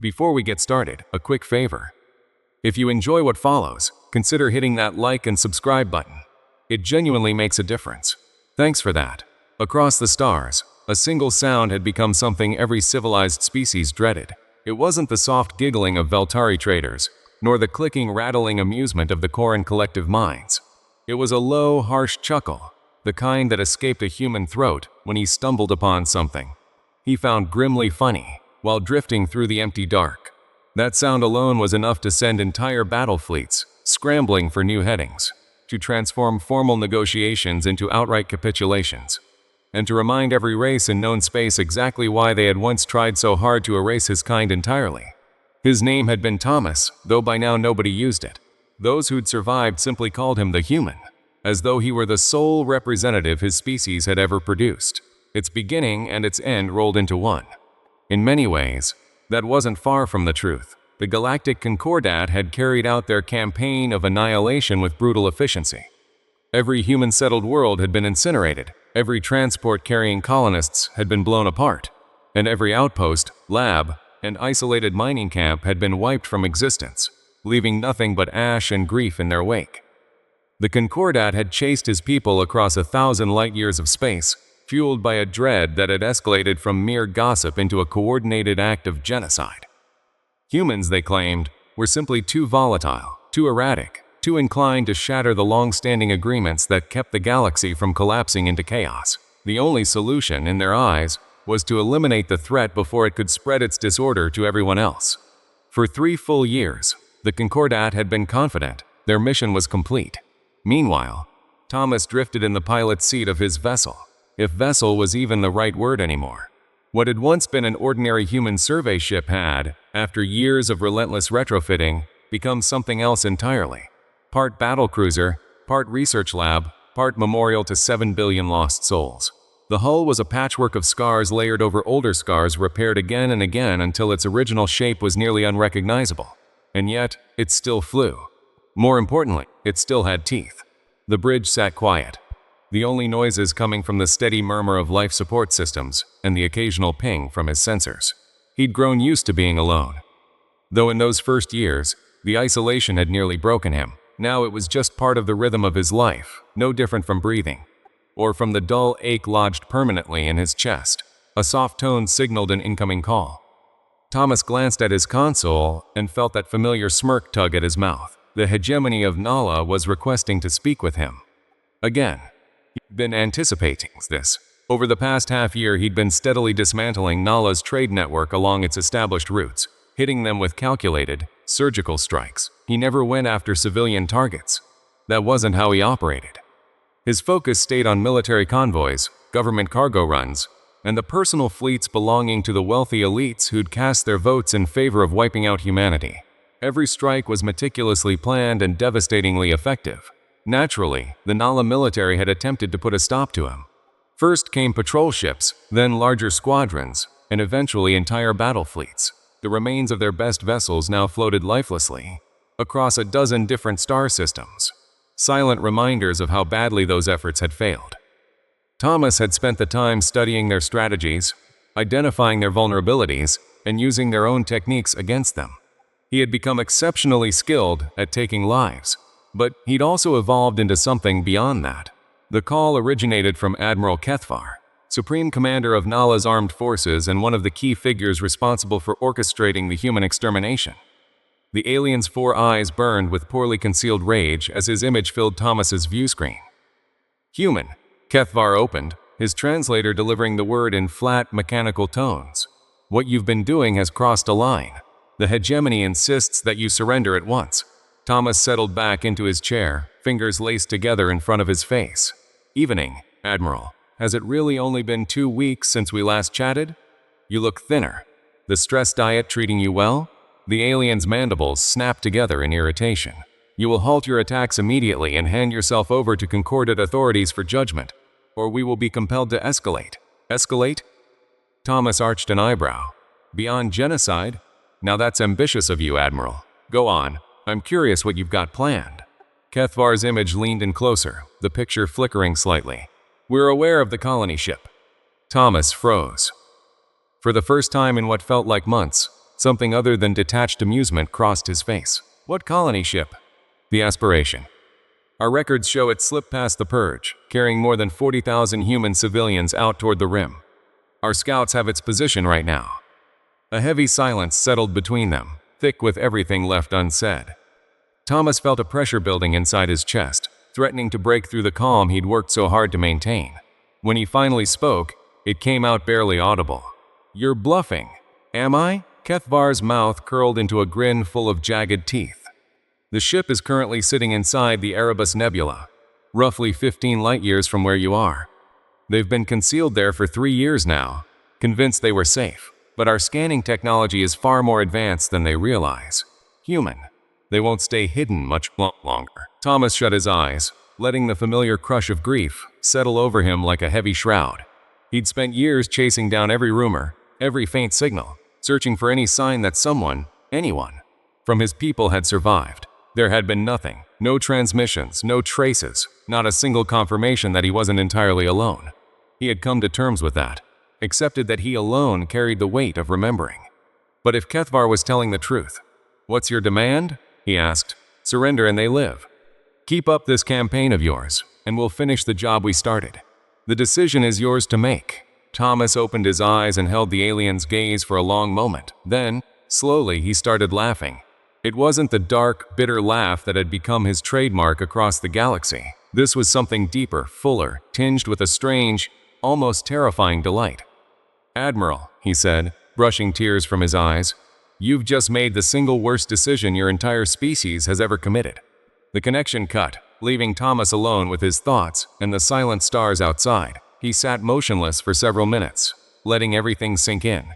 Before we get started, a quick favor. If you enjoy what follows, consider hitting that like and subscribe button. It genuinely makes a difference. Thanks for that. Across the stars, a single sound had become something every civilized species dreaded. It wasn't the soft giggling of Veltari traders, nor the clicking, rattling amusement of the Koran collective minds. It was a low, harsh chuckle, the kind that escaped a human throat when he stumbled upon something he found grimly funny while drifting through the empty dark. That sound alone was enough to send entire battle fleets scrambling for new headings, to transform formal negotiations into outright capitulations, and to remind every race in known space exactly why they had once tried so hard to erase his kind entirely. His name had been Thomas, though by now nobody used it. Those who'd survived simply called him the Human, as though he were the sole representative his species had ever produced. Its beginning and its end rolled into one. In many ways, that wasn't far from the truth. The Galactic Concordat had carried out their campaign of annihilation with brutal efficiency. Every human-settled world had been incinerated, every transport carrying colonists had been blown apart, and every outpost, lab, and isolated mining camp had been wiped from existence, leaving nothing but ash and grief in their wake. The Concordat had chased his people across 1,000 light-years of space, fueled by a dread that had escalated from mere gossip into a coordinated act of genocide. Humans, they claimed, were simply too volatile, too erratic, too inclined to shatter the long-standing agreements that kept the galaxy from collapsing into chaos. The only solution, in their eyes, was to eliminate the threat before it could spread its disorder to everyone else. For 3 full years, the Concordat had been confident their mission was complete. Meanwhile, Thomas drifted in the pilot's seat of his vessel, if vessel was even the right word anymore. What had once been an ordinary human survey ship had, after years of relentless retrofitting, become something else entirely. Part battlecruiser, part research lab, part memorial to 7 billion lost souls. The hull was a patchwork of scars layered over older scars repaired again and again until its original shape was nearly unrecognizable. And yet, it still flew. More importantly, it still had teeth. The bridge sat quiet, the only noises coming from the steady murmur of life support systems and the occasional ping from his sensors. He'd grown used to being alone. Though in those first years, the isolation had nearly broken him, now it was just part of the rhythm of his life, no different from breathing, or from the dull ache lodged permanently in his chest. A soft tone signaled an incoming call. Thomas glanced at his console and felt that familiar smirk tug at his mouth. The hegemony of Nala was requesting to speak with him. Again. He'd been anticipating this. Over the past half-year, he'd been steadily dismantling Nala's trade network along its established routes, hitting them with calculated, surgical strikes. He never went after civilian targets. That wasn't how he operated. His focus stayed on military convoys, government cargo runs, and the personal fleets belonging to the wealthy elites who'd cast their votes in favor of wiping out humanity. Every strike was meticulously planned and devastatingly effective. Naturally, the Nala military had attempted to put a stop to him. First came patrol ships, then larger squadrons, and eventually entire battle fleets. The remains of their best vessels now floated lifelessly across 12 different star systems, silent reminders of how badly those efforts had failed. Thomas had spent the time studying their strategies, identifying their vulnerabilities, and using their own techniques against them. He had become exceptionally skilled at taking lives. But he'd also evolved into something beyond that. The call originated from Admiral Kethvar, Supreme Commander of Nala's armed forces and one of the key figures responsible for orchestrating the human extermination. The alien's 4 eyes burned with poorly concealed rage as his image filled Thomas's view screen. Human, Kethvar opened, his translator delivering the word in flat, mechanical tones. What you've been doing has crossed a line. The hegemony insists that you surrender at once. Thomas settled back into his chair, fingers laced together in front of his face. Evening, Admiral. Has it really only been 2 weeks since we last chatted? You look thinner. The stress diet treating you well? The alien's mandibles snapped together in irritation. You will halt your attacks immediately and hand yourself over to Concordat authorities for judgment, or we will be compelled to escalate. Escalate? Thomas arched an eyebrow. Beyond genocide? Now that's ambitious of you, Admiral. Go on. I'm curious what you've got planned. Kethvar's image leaned in closer, the picture flickering slightly. We're aware of the colony ship. Thomas froze. For the first time in what felt like months, Something other than detached amusement crossed his face. What colony ship? The Aspiration. Our records show it slipped past the Purge, carrying more than 40,000 human civilians out toward the rim. Our scouts have its position right now. A heavy silence settled between them, thick with everything left unsaid. Thomas felt a pressure building inside his chest, threatening to break through the calm he'd worked so hard to maintain. When he finally spoke, it came out barely audible. You're bluffing. Am I? Kethvar's mouth curled into a grin full of jagged teeth. The ship is currently sitting inside the Erebus Nebula, roughly 15 light-years from where you are. They've been concealed there for 3 years now, convinced they were safe, but our scanning technology is far more advanced than they realize. Human. They won't stay hidden much longer. Thomas shut his eyes, letting the familiar crush of grief settle over him like a heavy shroud. He'd spent years chasing down every rumor, every faint signal, searching for any sign that someone, anyone, from his people had survived. There had been nothing, no transmissions, no traces, not a single confirmation that he wasn't entirely alone. He had come to terms with that, accepted that he alone carried the weight of remembering. But if Kethvar was telling the truth, "What's your demand?" he asked. "Surrender and they live. Keep up this campaign of yours, and we'll finish the job we started. The decision is yours to make." Thomas opened his eyes and held the alien's gaze for a long moment. Then, slowly, he started laughing. It wasn't the dark, bitter laugh that had become his trademark across the galaxy. This was something deeper, fuller, tinged with a strange, almost terrifying delight. "Admiral," he said, brushing tears from his eyes, "you've just made the single worst decision your entire species has ever committed." The connection cut, leaving Thomas alone with his thoughts and the silent stars outside. He sat motionless for several minutes, letting everything sink in.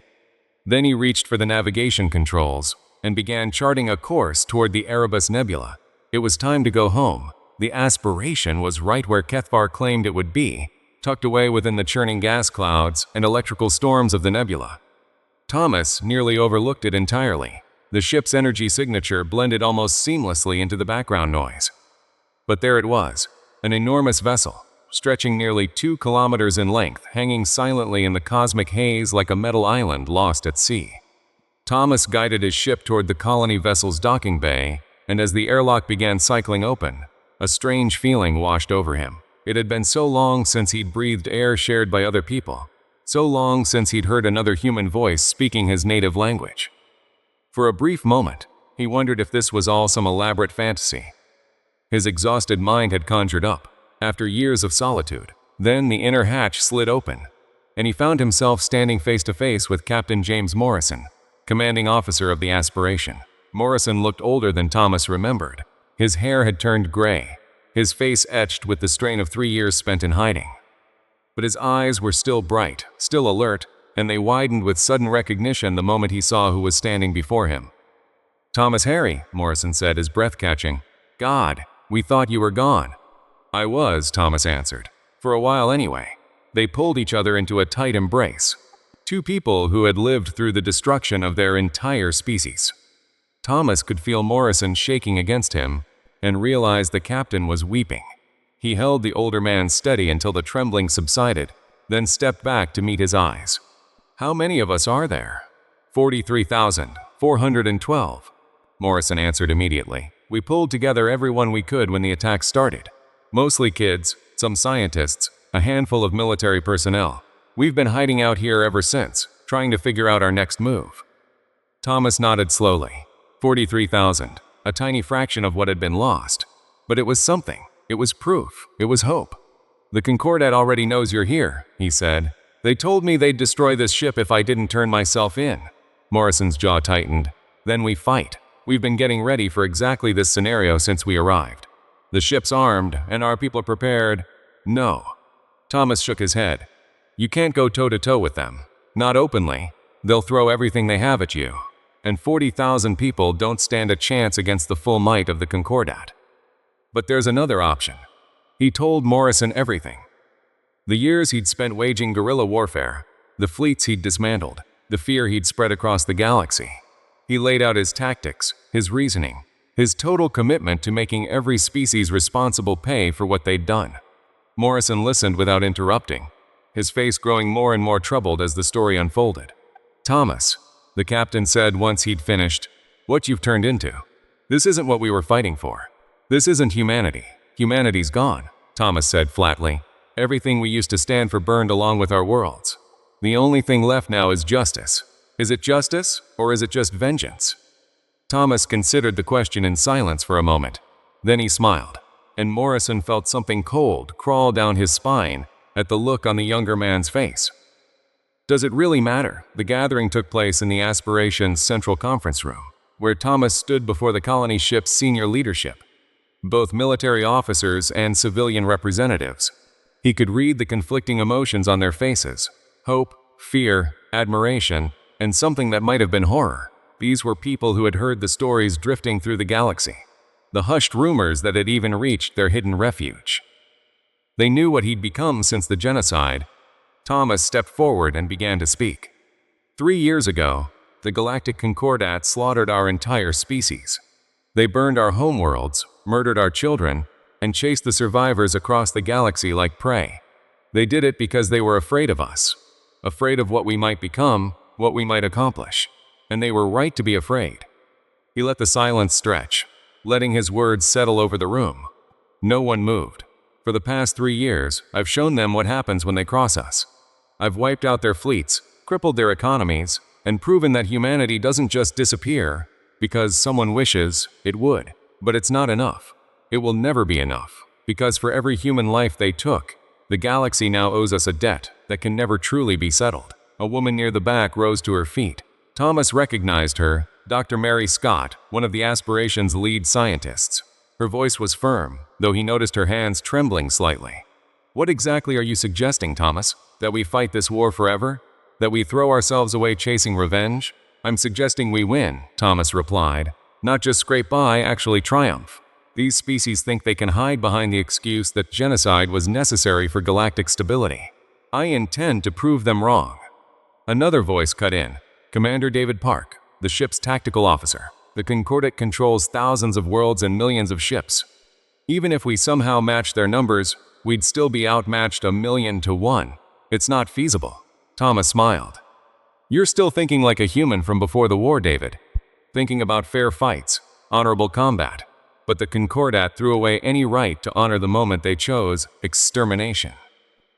Then he reached for the navigation controls and began charting a course toward the Erebus Nebula. It was time to go home. The Aspiration was right where Kethvar claimed it would be, tucked away within the churning gas clouds and electrical storms of the nebula. Thomas nearly overlooked it entirely. The ship's energy signature blended almost seamlessly into the background noise. But there it was, an enormous vessel, stretching nearly 2 kilometers in length, hanging silently in the cosmic haze like a metal island lost at sea. Thomas guided his ship toward the colony vessel's docking bay, and as the airlock began cycling open, a strange feeling washed over him. It had been so long since he'd breathed air shared by other people, so long since he'd heard another human voice speaking his native language. For a brief moment, he wondered if this was all some elaborate fantasy his exhausted mind had conjured up after years of solitude. Then the inner hatch slid open, and he found himself standing face to face with Captain James Morrison, commanding officer of the Aspiration. Morrison looked older than Thomas remembered. His hair had turned gray, his face etched with the strain of 3 years spent in hiding. But his eyes were still bright, still alert, and they widened with sudden recognition the moment he saw who was standing before him. "Thomas Harry," Morrison said, his breath catching. "God, we thought you were gone." "I was," Thomas answered. "For a while anyway." They pulled each other into a tight embrace. Two people who had lived through the destruction of their entire species. Thomas could feel Morrison shaking against him and realized the captain was weeping. He held the older man steady until the trembling subsided, then stepped back to meet his eyes. "How many of us are there?" 43,412. Morrison answered immediately. "We pulled together everyone we could when the attack started. Mostly kids, some scientists, a handful of military personnel. We've been hiding out here ever since, trying to figure out our next move." Thomas nodded slowly. 43,000, a tiny fraction of what had been lost. But it was something. It was proof. It was hope. "The Concordat already knows you're here," he said. "They told me they'd destroy this ship if I didn't turn myself in." Morrison's jaw tightened. "Then we fight. We've been getting ready for exactly this scenario since we arrived. The ship's armed, and our people are prepared." "No." Thomas shook his head. "You can't go toe-to-toe with them. Not openly. They'll throw everything they have at you. And 40,000 people don't stand a chance against the full might of the Concordat. But there's another option." He told Morrison everything. The years he'd spent waging guerrilla warfare, the fleets he'd dismantled, the fear he'd spread across the galaxy. He laid out his tactics, his reasoning, his total commitment to making every species responsible pay for what they'd done. Morrison listened without interrupting, his face growing more and more troubled as the story unfolded. "Thomas, the captain said once he'd finished. "What you've turned into. This isn't what we were fighting for. This isn't humanity. Humanity's gone," Thomas said flatly. "Everything we used to stand for burned along with our worlds. The only thing left now is justice. Is it justice, or is it just vengeance?" Thomas considered the question in silence for a moment. Then he smiled, and Morrison felt something cold crawl down his spine at the look on the younger man's face. Does it really matter? The gathering took place in the Aspiration's central conference room, where Thomas stood before the colony ship's senior leadership, both military officers and civilian representatives. He could read the conflicting emotions on their faces: hope, fear, admiration, and something that might have been horror. These were people who had heard the stories drifting through the galaxy, the hushed rumors that had even reached their hidden refuge. They knew what he'd become since the genocide. Thomas stepped forward and began to speak. 3 years ago, the Galactic Concordat slaughtered our entire species. They burned our homeworlds, murdered our children, and chased the survivors across the galaxy like prey. They did it because they were afraid of us, afraid of what we might become, what we might accomplish. And they were right to be afraid. He let the silence stretch, letting his words settle over the room. No one moved. For the past 3 years, I've shown them what happens when they cross us. I've wiped out their fleets, crippled their economies, and proven that humanity doesn't just disappear because someone wishes it would. But it's not enough. It will never be enough, because for every human life they took, the galaxy now owes us a debt that can never truly be settled. A woman near the back rose to her feet. Thomas recognized her, Dr. Mary Scott, one of the Aspiration's lead scientists. Her voice was firm, though he noticed her hands trembling slightly. "What exactly are you suggesting, Thomas? That we fight this war forever? That we throw ourselves away chasing revenge?" "I'm suggesting we win," Thomas replied. "Not just scrape by, actually triumph. These species think they can hide behind the excuse that genocide was necessary for galactic stability. I intend to prove them wrong." Another voice cut in. Commander David Park, the ship's tactical officer. "The Concordat controls thousands of worlds and millions of ships. Even if we somehow match their numbers, we'd still be outmatched 1,000,000 to 1. It's not feasible." Thomas smiled. "You're still thinking like a human from before the war, David. Thinking about fair fights, honorable combat. But the Concordat threw away any right to honor the moment they chose: extermination.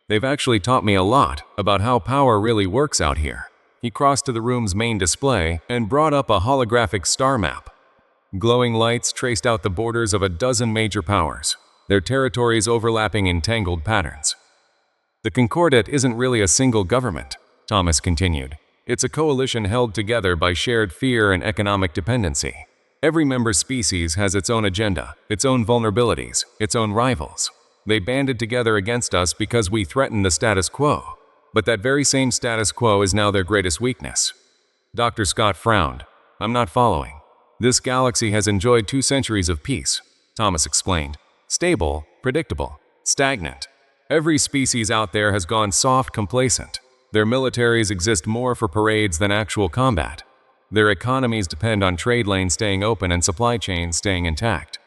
They've actually taught me a lot about how power really works out here." He crossed to the room's main display and brought up a holographic star map. Glowing lights traced out the borders of a dozen major powers, their territories overlapping in tangled patterns. "The Concordat isn't really a single government," Thomas continued. "It's a coalition held together by shared fear and economic dependency. Every member species has its own agenda, its own vulnerabilities, its own rivals. They banded together against us because we threatened the status quo. But that very same status quo is now their greatest weakness." Dr. Scott frowned. "I'm not following." "This galaxy has enjoyed 2 centuries of peace," Thomas explained. "Stable, predictable, stagnant. Every species out there has gone soft, complacent. Their militaries exist more for parades than actual combat. Their economies depend on trade lanes staying open and supply chains staying intact.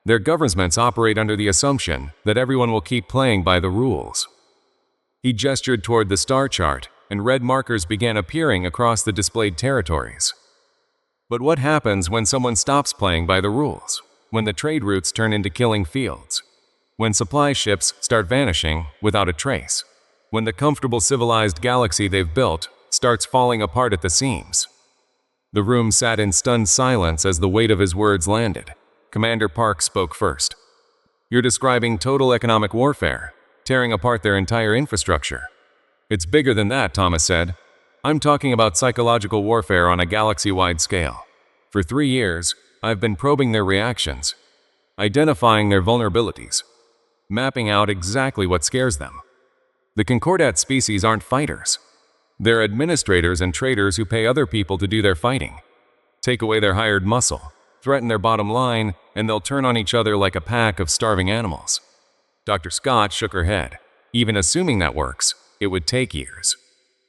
Their governments operate under the assumption that everyone will keep playing by the rules." He gestured toward the star chart, and red markers began appearing across the displayed territories. "But what happens when someone stops playing by the rules? When the trade routes turn into killing fields? When supply ships start vanishing without a trace? When the comfortable civilized galaxy they've built starts falling apart at the seams?" The room sat in stunned silence as the weight of his words landed. Commander Park spoke first. "You're describing total economic warfare, tearing apart their entire infrastructure." "It's bigger than that," Thomas said. "I'm talking about psychological warfare on a galaxy-wide scale. For 3 years, I've been probing their reactions, identifying their vulnerabilities, mapping out exactly what scares them. The Concordat species aren't fighters. They're administrators and traders who pay other people to do their fighting. Take away their hired muscle, threaten their bottom line, and they'll turn on each other like a pack of starving animals." Dr. Scott shook her head. "Even assuming that works, it would take years.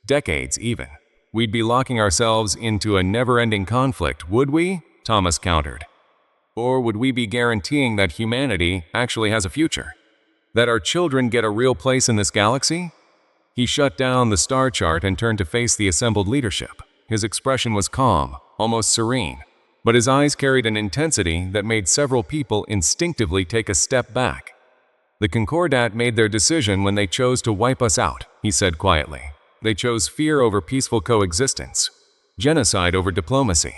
Decades, even. We'd be locking ourselves into a never-ending conflict, would we?" Thomas countered. "Or would we be guaranteeing that humanity actually has a future? That our children get a real place in this galaxy?" He shut down the star chart and turned to face the assembled leadership, His expression was calm, almost serene, but his eyes carried an intensity that made several people instinctively take a step back. "The Concordat made their decision when they chose to wipe us out," he said quietly. "They chose fear over peaceful coexistence, genocide over diplomacy.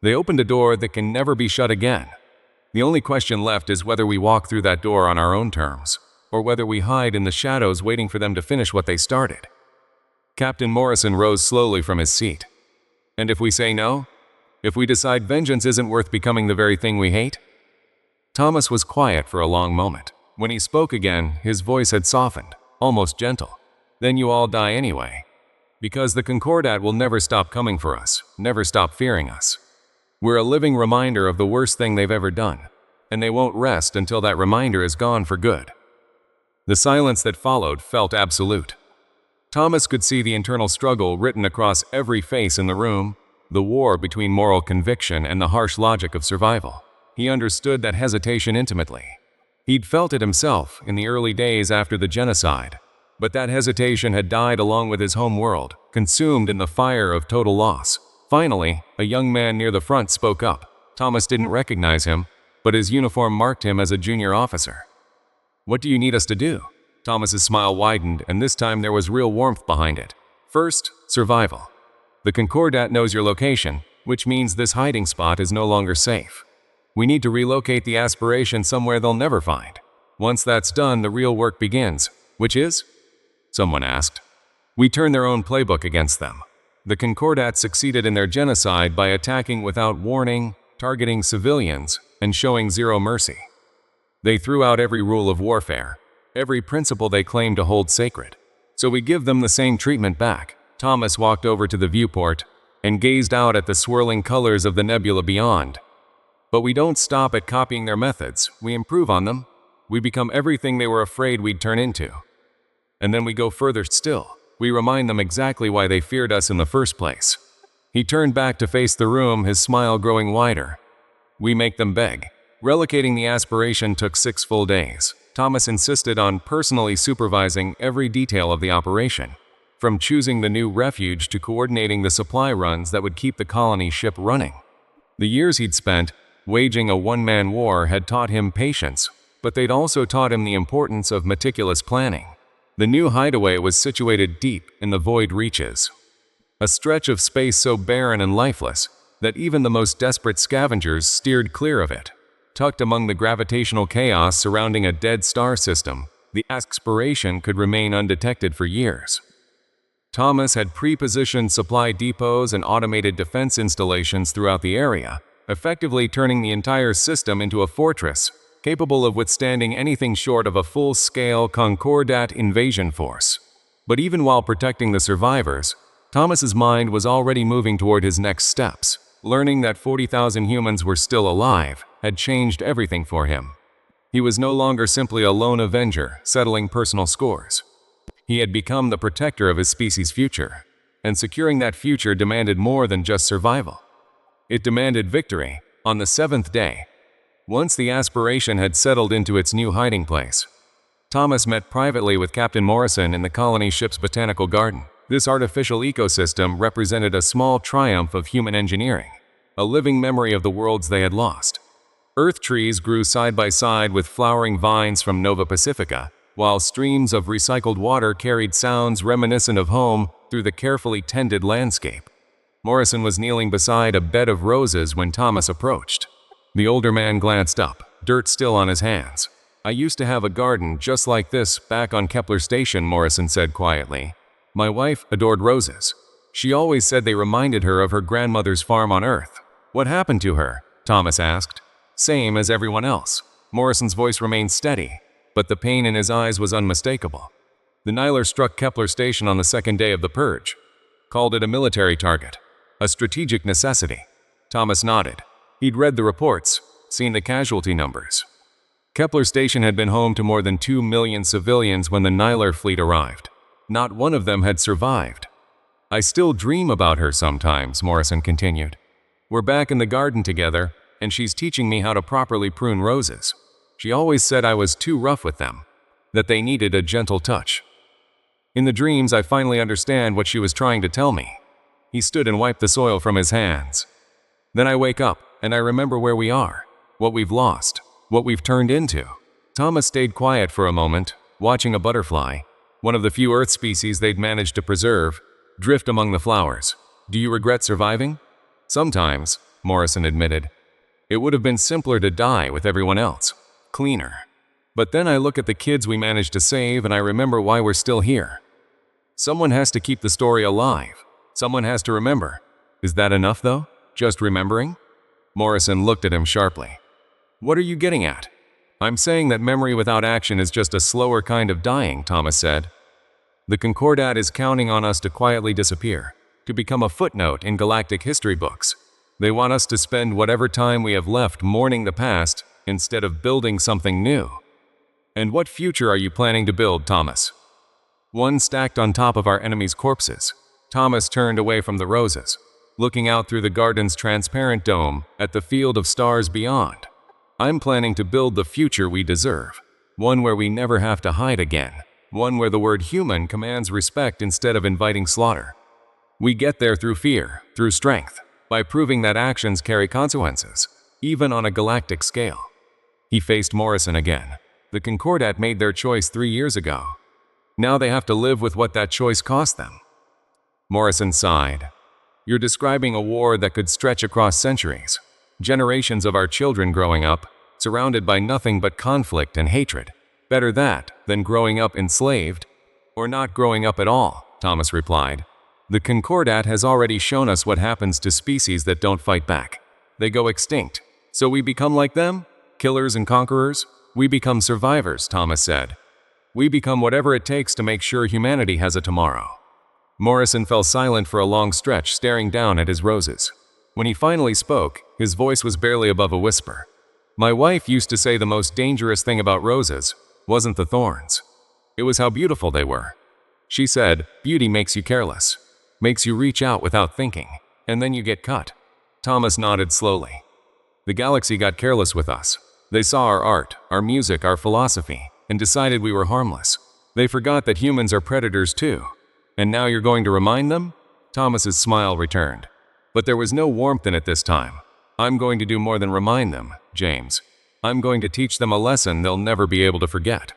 They opened a door that can never be shut again. The only question left is whether we walk through that door on our own terms, or whether we hide in the shadows waiting for them to finish what they started." Captain Morrison rose slowly from his seat. "And if we say no? If we decide vengeance isn't worth becoming the very thing we hate?" Thomas was quiet for a long moment. When he spoke again, his voice had softened, almost gentle. "Then you all die anyway. Because the Concordat will never stop coming for us, never stop fearing us. We're a living reminder of the worst thing they've ever done, and they won't rest until that reminder is gone for good." The silence that followed felt absolute. Thomas could see the internal struggle written across every face in the room, the war between moral conviction and the harsh logic of survival. He understood that hesitation intimately. He'd felt it himself in the early days after the genocide, but that hesitation had died along with his home world, consumed in the fire of total loss. Finally, a young man near the front spoke up. Thomas didn't recognize him, but his uniform marked him as a junior officer. "What do you need us to do?" Thomas's smile widened, and this time there was real warmth behind it. "First, survival. The Concordat knows your location, which means this hiding spot is no longer safe. We need to relocate the aspiration somewhere they'll never find. Once that's done, the real work begins." "Which is?" someone asked. "We turn their own playbook against them. The Concordat succeeded in their genocide by attacking without warning, targeting civilians, and showing zero mercy. They threw out every rule of warfare, every principle they claimed to hold sacred. So we give them the same treatment back." Thomas walked over to the viewport and gazed out at the swirling colors of the nebula beyond. "But we don't stop at copying their methods. We improve on them. We become everything they were afraid we'd turn into. And then we go further still. We remind them exactly why they feared us in the first place." He turned back to face the room, his smile growing wider. "We make them beg." Relocating the aspiration took 6 full days. Thomas insisted on personally supervising every detail of the operation, from choosing the new refuge to coordinating the supply runs that would keep the colony ship running. The years he'd spent waging a one-man war had taught him patience, but they'd also taught him the importance of meticulous planning. The new hideaway was situated deep in the void reaches, a stretch of space so barren and lifeless that even the most desperate scavengers steered clear of it. Tucked among the gravitational chaos surrounding a dead star system, the aspiration could remain undetected for years. Thomas had pre-positioned supply depots and automated defense installations throughout the area, effectively turning the entire system into a fortress capable of withstanding anything short of a full-scale Concordat invasion force. But even while protecting the survivors, Thomas's mind was already moving toward his next steps. Learning that 40,000 humans were still alive had changed everything for him. He was no longer simply a lone avenger settling personal scores. He had become the protector of his species' future, and securing that future demanded more than just survival. It demanded victory on the 7th day. Once the aspiration had settled into its new hiding place, Thomas met privately with Captain Morrison in the colony ship's botanical garden. This artificial ecosystem represented a small triumph of human engineering, a living memory of the worlds they had lost. Earth trees grew side by side with flowering vines from Nova Pacifica, while streams of recycled water carried sounds reminiscent of home through the carefully tended landscape. Morrison was kneeling beside a bed of roses when Thomas approached. The older man glanced up, dirt still on his hands. "I used to have a garden just like this back on Kepler Station," Morrison said quietly. "My wife adored roses. She always said they reminded her of her grandmother's farm on Earth." "What happened to her?" Thomas asked. "Same as everyone else." Morrison's voice remained steady, but the pain in his eyes was unmistakable. "The Niler struck Kepler Station on the 2nd day of the purge. Called it a military target, a strategic necessity." Thomas nodded. He'd read the reports, seen the casualty numbers. Kepler Station had been home to more than 2 million civilians when the Niler fleet arrived. Not one of them had survived. "I still dream about her sometimes," Morrison continued. "We're back in the garden together, and she's teaching me how to properly prune roses. She always said I was too rough with them, that they needed a gentle touch. In the dreams, I finally understand what she was trying to tell me. He stood and wiped the soil from his hands. Then I wake up, and I remember where we are, what we've lost, what we've turned into. Thomas stayed quiet for a moment, watching a butterfly, one of the few Earth species they'd managed to preserve, drift among the flowers. Do you regret surviving? Sometimes, Morrison admitted. It would have been simpler to die with everyone else. Cleaner. But then I look at the kids we managed to save and I remember why we're still here. Someone has to keep the story alive. Someone has to remember. Is that enough, though? Just remembering? Morrison looked at him sharply. What are you getting at? I'm saying that memory without action is just a slower kind of dying, Thomas said. The Concordat is counting on us to quietly disappear, to become a footnote in galactic history books. They want us to spend whatever time we have left mourning the past instead of building something new. And what future are you planning to build, Thomas? One stacked on top of our enemies' corpses. Thomas turned away from the roses, looking out through the garden's transparent dome at the field of stars beyond. I'm planning to build the future we deserve, one where we never have to hide again, one where the word human commands respect instead of inviting slaughter. We get there through fear, through strength, by proving that actions carry consequences, even on a galactic scale. He faced Morrison again. The Concordat made their choice 3 years ago. Now they have to live with what that choice cost them. Morrison sighed. You're describing a war that could stretch across centuries. Generations of our children growing up, surrounded by nothing but conflict and hatred. Better that than growing up enslaved, or not growing up at all, Thomas replied. The Concordat has already shown us what happens to species that don't fight back. They go extinct. So we become like them? Killers and conquerors? We become survivors, Thomas said. We become whatever it takes to make sure humanity has a tomorrow. Morrison fell silent for a long stretch, staring down at his roses. When he finally spoke, his voice was barely above a whisper. My wife used to say the most dangerous thing about roses wasn't the thorns. It was how beautiful they were. She said, beauty makes you careless, makes you reach out without thinking, and then you get cut. Thomas nodded slowly. The galaxy got careless with us. They saw our art, our music, our philosophy, and decided we were harmless. They forgot that humans are predators too. And now you're going to remind them? Thomas's smile returned. But there was no warmth in it this time. I'm going to do more than remind them, James. I'm going to teach them a lesson they'll never be able to forget.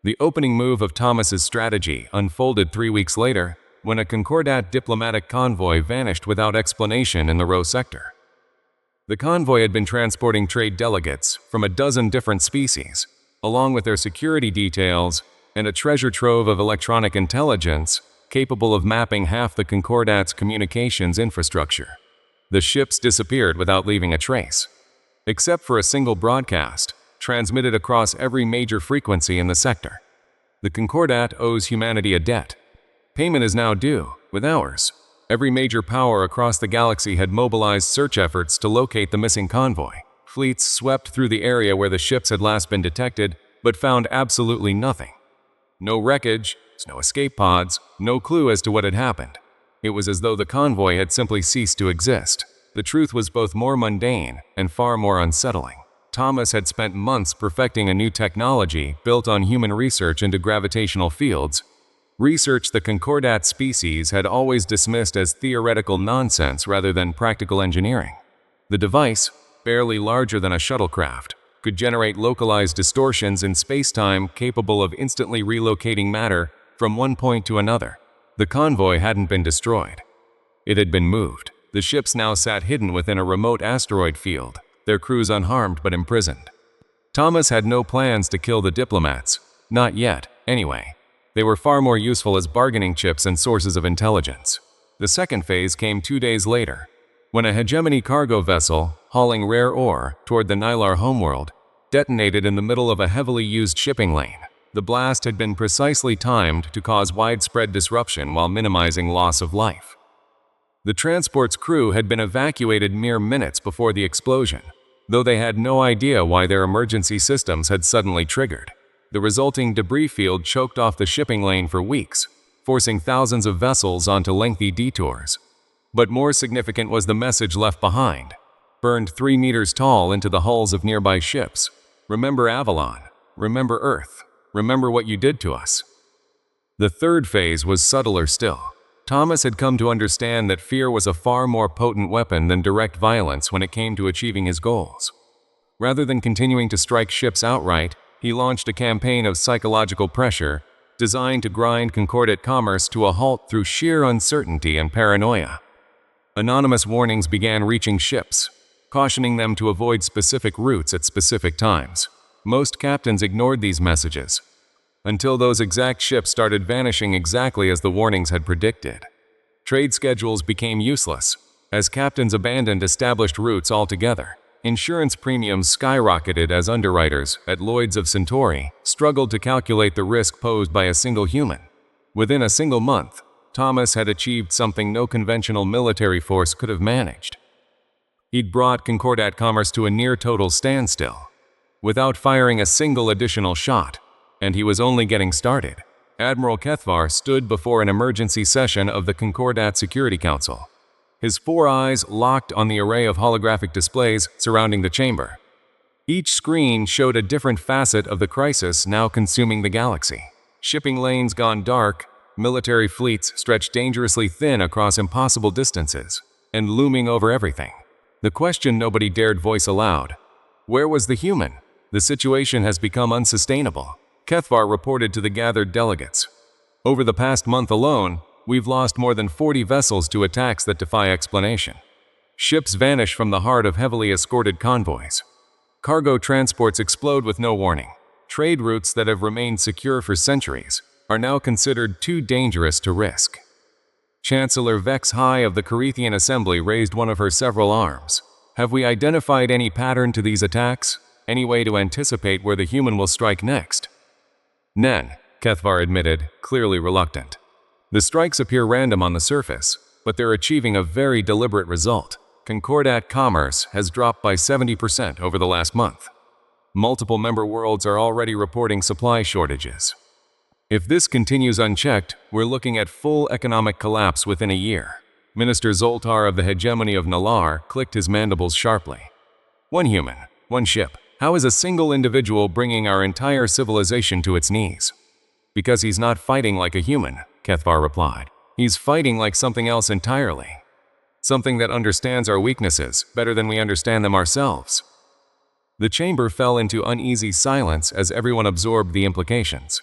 The opening move of Thomas's strategy unfolded 3 weeks later, when a Concordat diplomatic convoy vanished without explanation in the Rho sector. The convoy had been transporting trade delegates from a dozen different species, along with their security details and a treasure trove of electronic intelligence capable of mapping half the Concordat's communications infrastructure. The ships disappeared without leaving a trace, except for a single broadcast transmitted across every major frequency in the sector. The Concordat owes humanity a debt. Payment is now due, with ours. Every major power across the galaxy had mobilized search efforts to locate the missing convoy. Fleets swept through the area where the ships had last been detected, but found absolutely nothing. No wreckage, no escape pods, no clue as to what had happened. It was as though the convoy had simply ceased to exist. The truth was both more mundane and far more unsettling. Thomas had spent months perfecting a new technology built on human research into gravitational fields, research the Concordat species had always dismissed as theoretical nonsense rather than practical engineering. The device, barely larger than a shuttlecraft, could generate localized distortions in space-time capable of instantly relocating matter from one point to another. The convoy hadn't been destroyed. It had been moved. The ships now sat hidden within a remote asteroid field, their crews unharmed but imprisoned. Thomas had no plans to kill the diplomats. Not yet, anyway. They were far more useful as bargaining chips and sources of intelligence. The second phase came 2 days later, when a hegemony cargo vessel, hauling rare ore toward the Nylar homeworld, detonated in the middle of a heavily used shipping lane. The blast had been precisely timed to cause widespread disruption while minimizing loss of life. The transport's crew had been evacuated mere minutes before the explosion, though they had no idea why their emergency systems had suddenly triggered. The resulting debris field choked off the shipping lane for weeks, forcing thousands of vessels onto lengthy detours. But more significant was the message left behind, burned 3 meters tall into the hulls of nearby ships. Remember Avalon. Remember Earth. Remember what you did to us. The third phase was subtler still. Thomas had come to understand that fear was a far more potent weapon than direct violence when it came to achieving his goals. Rather than continuing to strike ships outright, he launched a campaign of psychological pressure designed to grind Concordat commerce to a halt through sheer uncertainty and paranoia. Anonymous warnings began reaching ships, cautioning them to avoid specific routes at specific times. Most captains ignored these messages, until those exact ships started vanishing exactly as the warnings had predicted. Trade schedules became useless, as captains abandoned established routes altogether. Insurance premiums skyrocketed as underwriters at Lloyd's of Centauri struggled to calculate the risk posed by a single human. Within a single month, Thomas had achieved something no conventional military force could have managed. He'd brought Concordat commerce to a near-total standstill, without firing a single additional shot, and he was only getting started. Admiral Kethvar stood before an emergency session of the Concordat Security Council, his 4 eyes locked on the array of holographic displays surrounding the chamber. Each screen showed a different facet of the crisis now consuming the galaxy. Shipping lanes gone dark, military fleets stretched dangerously thin across impossible distances, and looming over everything. The question nobody dared voice aloud: where was the human? The situation has become unsustainable, Kethvar reported to the gathered delegates. Over the past month alone, we've lost more than 40 vessels to attacks that defy explanation. Ships vanish from the heart of heavily escorted convoys. Cargo transports explode with no warning. Trade routes that have remained secure for centuries are now considered too dangerous to risk. Chancellor Vex High of the Carithian Assembly raised one of her several arms. Have we identified any pattern to these attacks? Any way to anticipate where the human will strike next? Nen, Kethvar admitted, clearly reluctant. The strikes appear random on the surface, but they're achieving a very deliberate result. Concordat commerce has dropped by 70% over the last month. Multiple member worlds are already reporting supply shortages. If this continues unchecked, we're looking at full economic collapse within a year. Minister Zoltar of the hegemony of Nalar clicked his mandibles sharply. One human, one ship. How is a single individual bringing our entire civilization to its knees? Because he's not fighting like a human, Kethvar replied. He's fighting like something else entirely. Something that understands our weaknesses better than we understand them ourselves. The chamber fell into uneasy silence as everyone absorbed the implications.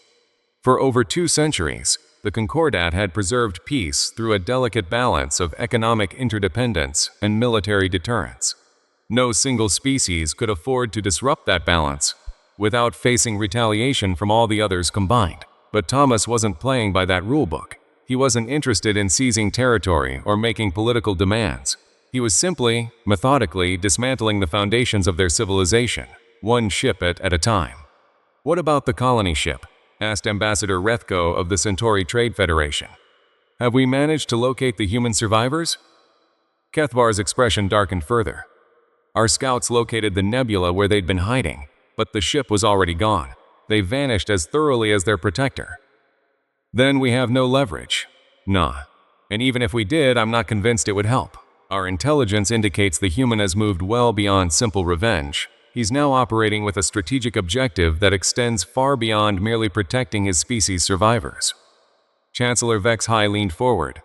For over 2 centuries, the Concordat had preserved peace through a delicate balance of economic interdependence and military deterrence. No single species could afford to disrupt that balance without facing retaliation from all the others combined. But Thomas wasn't playing by that rulebook. He wasn't interested in seizing territory or making political demands. He was simply, methodically dismantling the foundations of their civilization, one ship at a time. What about the colony ship? Asked Ambassador Rethko of the Centauri Trade Federation. Have we managed to locate the human survivors? Kethvar's expression darkened further. Our scouts located the nebula where they'd been hiding, but the ship was already gone. They vanished as thoroughly as their protector. Then we have no leverage. Nah. And even if we did, I'm not convinced it would help. Our intelligence indicates the human has moved well beyond simple revenge. He's now operating with a strategic objective that extends far beyond merely protecting his species' survivors. Chancellor Vex High leaned forward.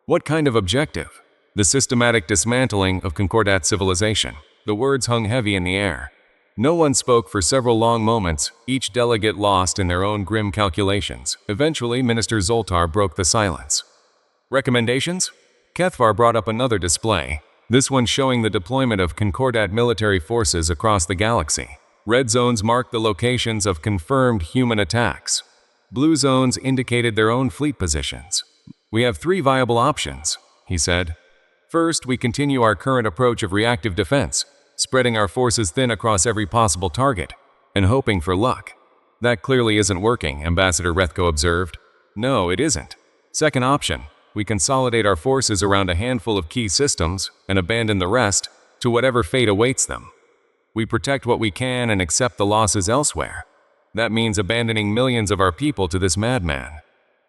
What kind of objective? The systematic dismantling of Concordat civilization. The words hung heavy in the air. No one spoke for several long moments, each delegate lost in their own grim calculations. Eventually, Minister Zoltar broke the silence. Recommendations? Kethvar brought up another display, this one showing the deployment of Concordat military forces across the galaxy. Red zones marked the locations of confirmed human attacks. Blue zones indicated their own fleet positions. We have 3 viable options, he said. First, we continue our current approach of reactive defense, spreading our forces thin across every possible target, and hoping for luck. That clearly isn't working, Ambassador Rethko observed. No, it isn't. Second option, we consolidate our forces around a handful of key systems and abandon the rest to whatever fate awaits them. We protect what we can and accept the losses elsewhere. That means abandoning millions of our people to this madman.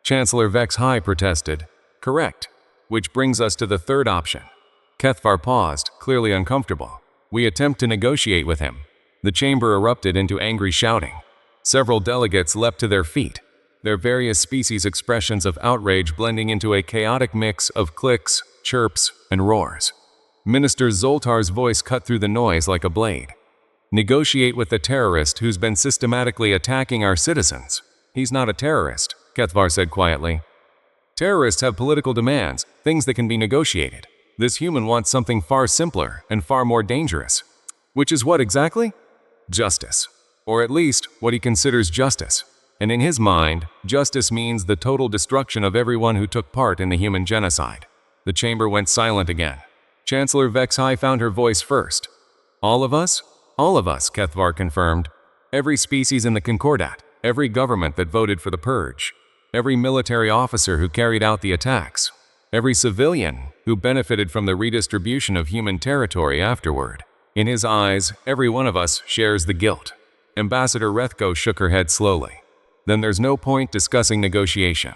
Chancellor Vex High protested. Correct. Which brings us to the third option. Kethvar paused, clearly uncomfortable. We attempt to negotiate with him. The chamber erupted into angry shouting. Several delegates leapt to their feet. their various species' expressions of outrage blending into a chaotic mix of clicks, chirps, and roars. Minister Zoltar's voice cut through the noise like a blade. Negotiate with the terrorist who's been systematically attacking our citizens. He's not a terrorist, Kethvar said quietly. Terrorists have political demands, things that can be negotiated. This human wants something far simpler and far more dangerous. Which is what exactly? Justice. Or at least, what he considers justice. And in his mind, justice means the total destruction of everyone who took part in the human genocide. The chamber went silent again. Chancellor Vexhai found her voice first. All of us? All of us, Kethvar confirmed. Every species in the Concordat, every government that voted for the purge, every military officer who carried out the attacks, every civilian who benefited from the redistribution of human territory afterward. In his eyes, every one of us shares the guilt. Ambassador Rethko shook her head slowly. Then there's no point discussing negotiation.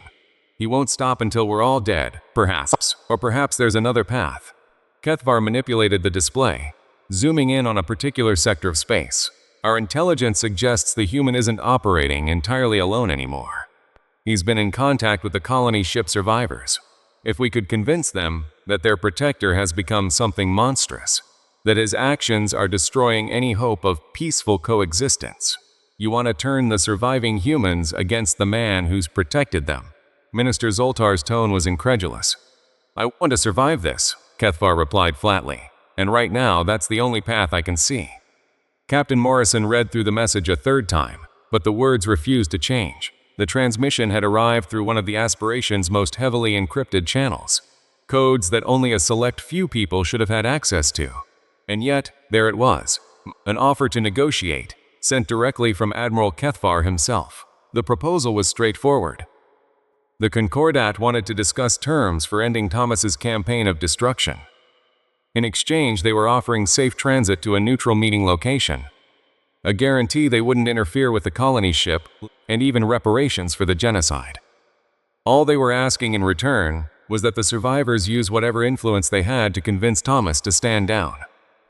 He won't stop until we're all dead, perhaps. Or perhaps there's another path. Kethvar manipulated the display, zooming in on a particular sector of space. Our intelligence suggests the human isn't operating entirely alone anymore. He's been in contact with the colony ship survivors. If we could convince them that their protector has become something monstrous, that his actions are destroying any hope of peaceful coexistence. You want to turn the surviving humans against the man who's protected them. Minister Zoltar's tone was incredulous. I want to survive this, Kethvar replied flatly. And right now, that's the only path I can see. Captain Morrison read through the message a third time, but the words refused to change. The transmission had arrived through one of the aspiration's most heavily encrypted channels. Codes that only a select few people should have had access to. And yet, there it was. An offer to negotiate, sent directly from Admiral Kethvar himself. The proposal was straightforward. The Concordat wanted to discuss terms for ending Thomas's campaign of destruction. In exchange, they were offering safe transit to a neutral meeting location, a guarantee they wouldn't interfere with the colony ship, and even reparations for the genocide. All they were asking in return was that the survivors use whatever influence they had to convince Thomas to stand down.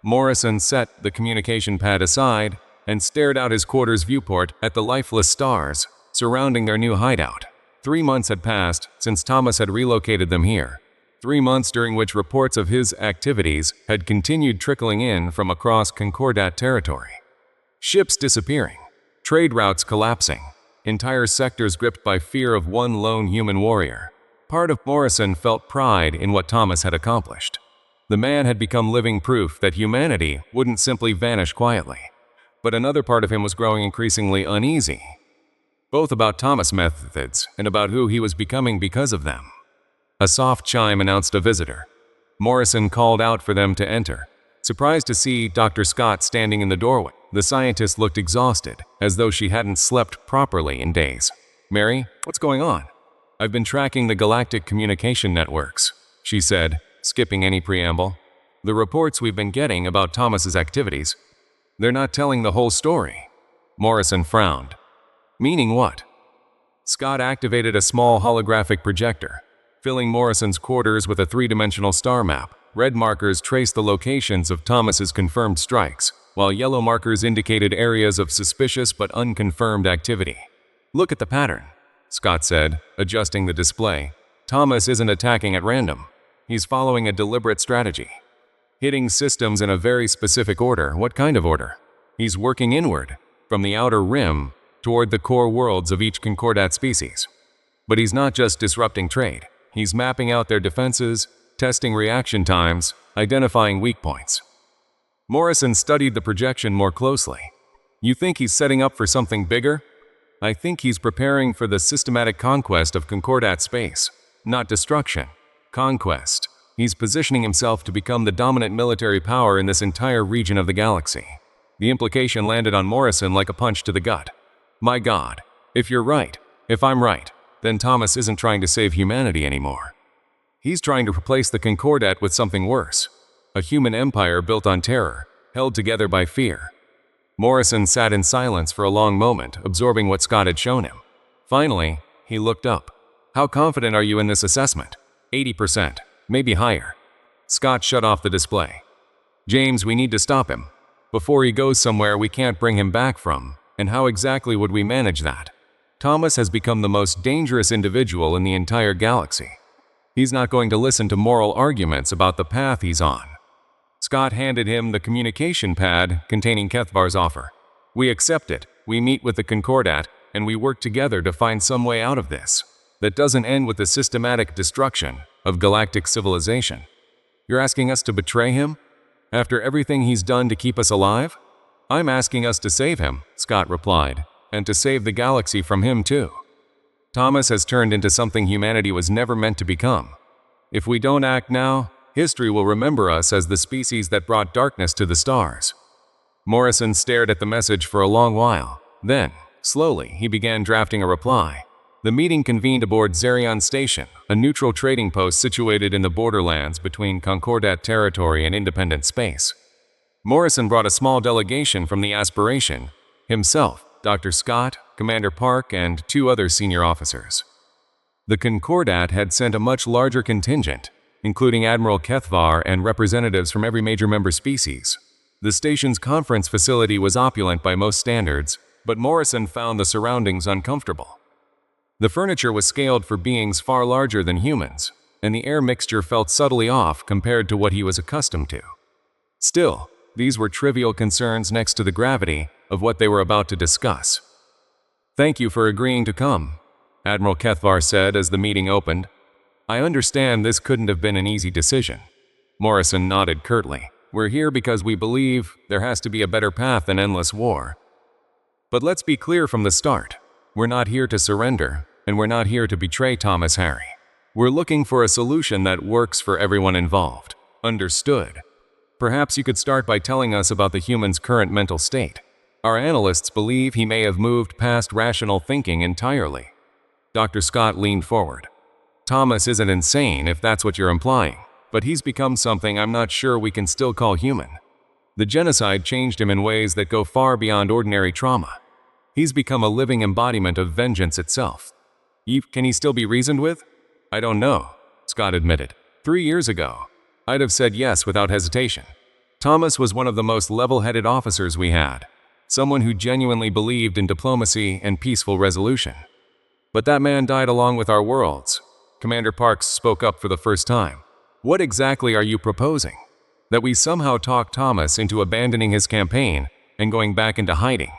Morrison set the communication pad aside and stared out his quarter's viewport at the lifeless stars surrounding their new hideout. 3 months had passed since Thomas had relocated them here. 3 months during which reports of his activities had continued trickling in from across Concordat territory. Ships disappearing, trade routes collapsing, entire sectors gripped by fear of one lone human warrior. Part of Morrison felt pride in what Thomas had accomplished. The man had become living proof that humanity wouldn't simply vanish quietly. But another part of him was growing increasingly uneasy, both about Thomas' methods and about who he was becoming because of them. A soft chime announced a visitor. Morrison called out for them to enter. Surprised to see Dr. Scott standing in the doorway, the scientist looked exhausted, as though she hadn't slept properly in days. Mary, what's going on? I've been tracking the galactic communication networks, she said, skipping any preamble. The reports we've been getting about Thomas's activities, they're not telling the whole story. Morrison frowned. Meaning what? Scott activated a small holographic projector, filling Morrison's quarters with a three-dimensional star map. Red markers traced the locations of Thomas's confirmed strikes, while yellow markers indicated areas of suspicious but unconfirmed activity. Look at the pattern, Scott said, adjusting the display. Thomas isn't attacking at random. He's following a deliberate strategy. Hitting systems in a very specific order. What kind of order? He's working inward, from the outer rim, toward the core worlds of each Concordat species. But he's not just disrupting trade. He's mapping out their defenses, testing reaction times, identifying weak points. Morrison studied the projection more closely. You think he's setting up for something bigger? I think he's preparing for the systematic conquest of Concordat space. Not destruction. Conquest. He's positioning himself to become the dominant military power in this entire region of the galaxy. The implication landed on Morrison like a punch to the gut. My God, if you're right, if I'm right, then Thomas isn't trying to save humanity anymore. He's trying to replace the Concordat with something worse. A human empire built on terror, held together by fear. Morrison sat in silence for a long moment, absorbing what Scott had shown him. Finally, he looked up. How confident are you in this assessment? 80%, maybe higher. Scott shut off the display. James, we need to stop him. Before he goes somewhere we can't bring him back from, and how exactly would we manage that? Thomas has become the most dangerous individual in the entire galaxy. He's not going to listen to moral arguments about the path he's on. Scott handed him the communication pad containing Kethvar's offer. We accept it, we meet with the Concordat, and we work together to find some way out of this that doesn't end with the systematic destruction of galactic civilization. You're asking us to betray him? After everything he's done to keep us alive? I'm asking us to save him, Scott replied, and to save the galaxy from him too. Thomas has turned into something humanity was never meant to become. If we don't act now, history will remember us as the species that brought darkness to the stars. Morrison stared at the message for a long while. Then, slowly, he began drafting a reply. The meeting convened aboard Zerion Station, a neutral trading post situated in the borderlands between Concordat territory and independent space. Morrison brought a small delegation from the Aspiration, himself, Dr. Scott, Commander Park, and 2 other senior officers. The Concordat had sent a much larger contingent, including Admiral Kethvar and representatives from every major member species. The station's conference facility was opulent by most standards, but Morrison found the surroundings uncomfortable. The furniture was scaled for beings far larger than humans, and the air mixture felt subtly off compared to what he was accustomed to. Still, these were trivial concerns next to the gravity of what they were about to discuss. Thank you for agreeing to come, Admiral Kethvar said as the meeting opened. I understand this couldn't have been an easy decision. Morrison nodded curtly. We're here because we believe there has to be a better path than endless war. But let's be clear from the start. We're not here to surrender, and we're not here to betray Thomas Harry. We're looking for a solution that works for everyone involved. Understood? Perhaps you could start by telling us about the human's current mental state. Our analysts believe he may have moved past rational thinking entirely. Dr. Scott leaned forward. Thomas isn't insane if that's what you're implying, but he's become something I'm not sure we can still call human. The genocide changed him in ways that go far beyond ordinary trauma. He's become a living embodiment of vengeance itself. Can he still be reasoned with? I don't know, Scott admitted. 3 years ago, I'd have said yes without hesitation. Thomas was one of the most level-headed officers we had, someone who genuinely believed in diplomacy and peaceful resolution. But that man died along with our worlds. Commander Parks spoke up for the first time. What exactly are you proposing? That we somehow talk Thomas into abandoning his campaign and going back into hiding?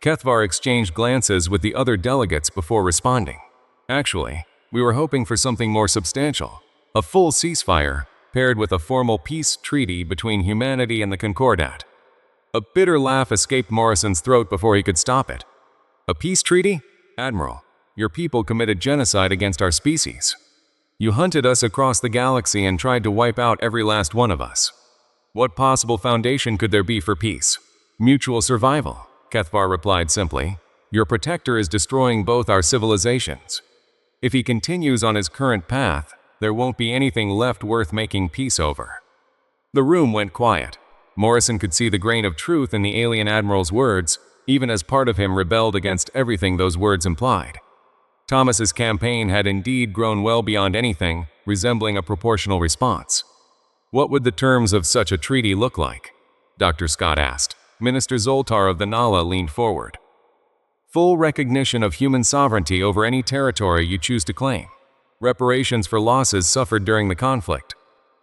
Kethvar exchanged glances with the other delegates before responding. Actually, we were hoping for something more substantial. A full ceasefire, paired with a formal peace treaty between humanity and the Concordat. A bitter laugh escaped Morrison's throat before he could stop it. A peace treaty? Admiral, your people committed genocide against our species. You hunted us across the galaxy and tried to wipe out every last one of us. What possible foundation could there be for peace? Mutual survival, Kethvar replied simply. Your protector is destroying both our civilizations. If he continues on his current path, there won't be anything left worth making peace over. The room went quiet. Morrison could see the grain of truth in the alien admiral's words, even as part of him rebelled against everything those words implied. Thomas's campaign had indeed grown well beyond anything resembling a proportional response. What would the terms of such a treaty look like? Dr. Scott asked. Minister Zoltar of the Nala leaned forward. Full recognition of human sovereignty over any territory you choose to claim. Reparations for losses suffered during the conflict.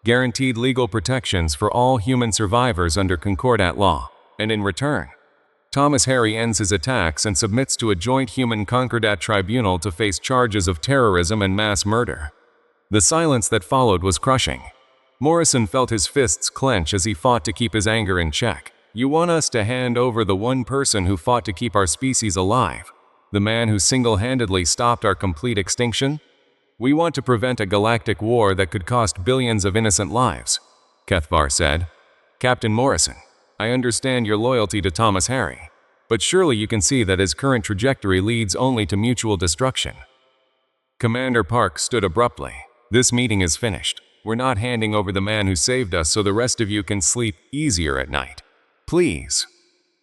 Guaranteed legal protections for all human survivors under Concordat law. And in return, Thomas Harry ends his attacks and submits to a joint human Concordat tribunal to face charges of terrorism and mass murder. The silence that followed was crushing. Morrison felt his fists clench as he fought to keep his anger in check. You want us to hand over the one person who fought to keep our species alive? The man who single-handedly stopped our complete extinction? We want to prevent a galactic war that could cost billions of innocent lives, Kethvar said. Captain Morrison, I understand your loyalty to Thomas Harry, but surely you can see that his current trajectory leads only to mutual destruction. Commander Park stood abruptly. This meeting is finished. We're not handing over the man who saved us so the rest of you can sleep easier at night. Please.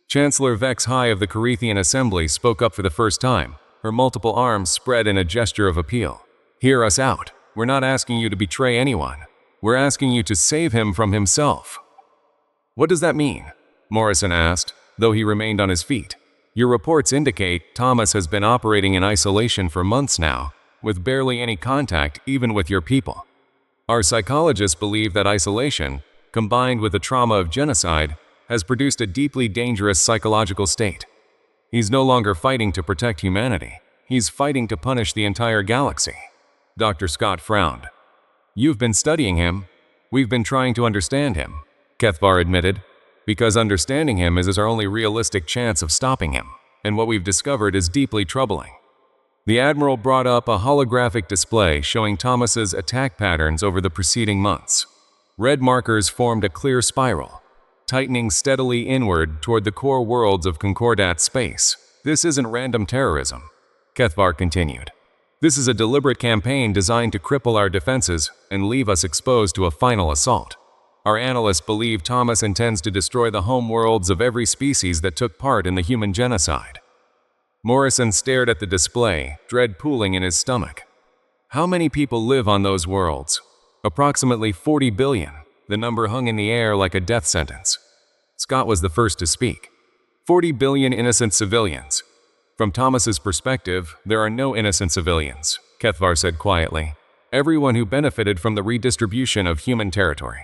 Chancellor Vex High of the Carithian Assembly spoke up for the first time, her multiple arms spread in a gesture of appeal. Hear us out. We're not asking you to betray anyone. We're asking you to save him from himself. What does that mean? Morrison asked, though he remained on his feet. Your reports indicate Thomas has been operating in isolation for months now, with barely any contact even with your people. Our psychologists believe that isolation, combined with the trauma of genocide, has produced a deeply dangerous psychological state. He's no longer fighting to protect humanity. He's fighting to punish the entire galaxy. Dr. Scott frowned. You've been studying him. We've been trying to understand him, Kethvar admitted, because understanding him is our only realistic chance of stopping him, and what we've discovered is deeply troubling. The Admiral brought up a holographic display showing Thomas's attack patterns over the preceding months. Red markers formed a clear spiral, tightening steadily inward toward the core worlds of Concordat space. This isn't random terrorism, Kethvar continued. This is a deliberate campaign designed to cripple our defenses and leave us exposed to a final assault. Our analysts believe Thomas intends to destroy the home worlds of every species that took part in the human genocide. Morrison stared at the display, dread pooling in his stomach. How many people live on those worlds? Approximately 40 billion. The number hung in the air like a death sentence. Scott was the first to speak. 40 billion innocent civilians. From Thomas's perspective, there are no innocent civilians, Kethvar said quietly. Everyone who benefited from the redistribution of human territory.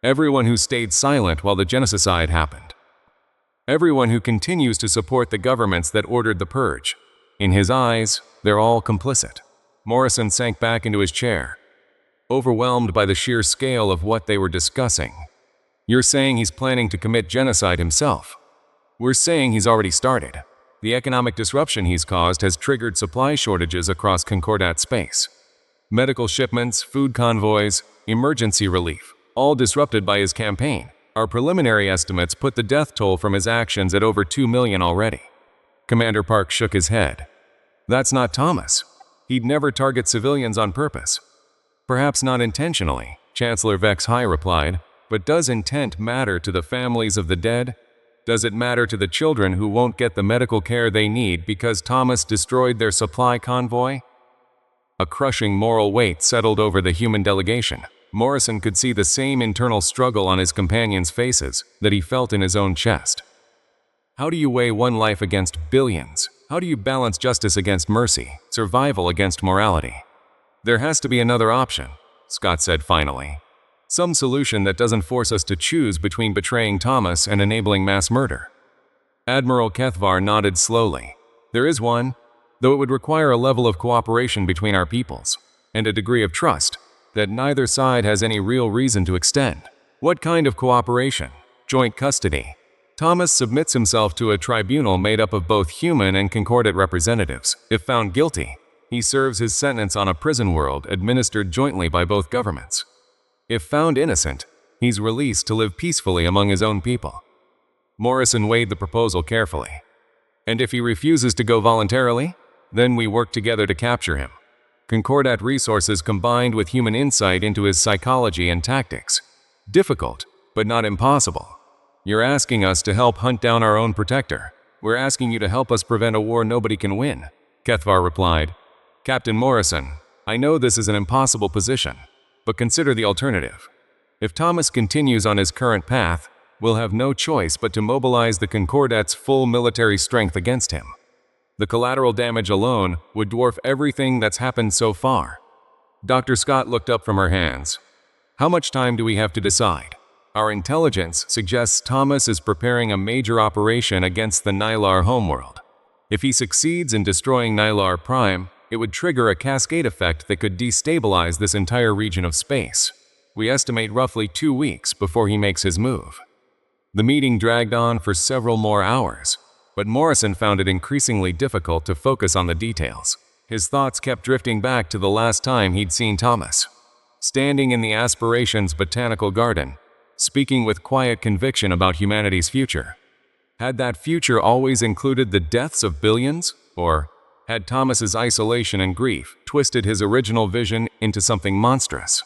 Everyone who stayed silent while the genocide happened. Everyone who continues to support the governments that ordered the purge. In his eyes, they're all complicit. Morrison sank back into his chair, overwhelmed by the sheer scale of what they were discussing. You're saying he's planning to commit genocide himself. We're saying he's already started. The economic disruption he's caused has triggered supply shortages across Concordat space. Medical shipments, food convoys, emergency relief, all disrupted by his campaign. Our preliminary estimates put the death toll from his actions at over 2 million already. Commander Park shook his head. That's not Thomas. He'd never target civilians on purpose. Perhaps not intentionally, Chancellor Vex High replied, but does intent matter to the families of the dead? Does it matter to the children who won't get the medical care they need because Thomas destroyed their supply convoy? A crushing moral weight settled over the human delegation. Morrison could see the same internal struggle on his companions' faces that he felt in his own chest. How do you weigh one life against billions? How do you balance justice against mercy, survival against morality? There has to be another option, Scott said finally. Some solution that doesn't force us to choose between betraying Thomas and enabling mass murder. Admiral Kethvar nodded slowly. There is one, though it would require a level of cooperation between our peoples, and a degree of trust that neither side has any real reason to extend. What kind of cooperation? Joint custody. Thomas submits himself to a tribunal made up of both human and Concordat representatives. If found guilty, he serves his sentence on a prison world administered jointly by both governments. If found innocent, he's released to live peacefully among his own people. Morrison weighed the proposal carefully. And if he refuses to go voluntarily, then we work together to capture him. Concordat resources combined with human insight into his psychology and tactics. Difficult, but not impossible. You're asking us to help hunt down our own protector. We're asking you to help us prevent a war nobody can win, Kethvar replied. Captain Morrison, I know this is an impossible position, but consider the alternative. If Thomas continues on his current path, we'll have no choice but to mobilize the Concordat's full military strength against him. The collateral damage alone would dwarf everything that's happened so far. Dr. Scott looked up from her hands. How much time do we have to decide? Our intelligence suggests Thomas is preparing a major operation against the Nylar homeworld. If he succeeds in destroying Nylar Prime, it would trigger a cascade effect that could destabilize this entire region of space. We estimate roughly 2 weeks before he makes his move. The meeting dragged on for several more hours, but Morrison found it increasingly difficult to focus on the details. His thoughts kept drifting back to the last time he'd seen Thomas. Standing in the Aspirations Botanical Garden, speaking with quiet conviction about humanity's future. Had that future always included the deaths of billions? Or had Thomas's isolation and grief twisted his original vision into something monstrous?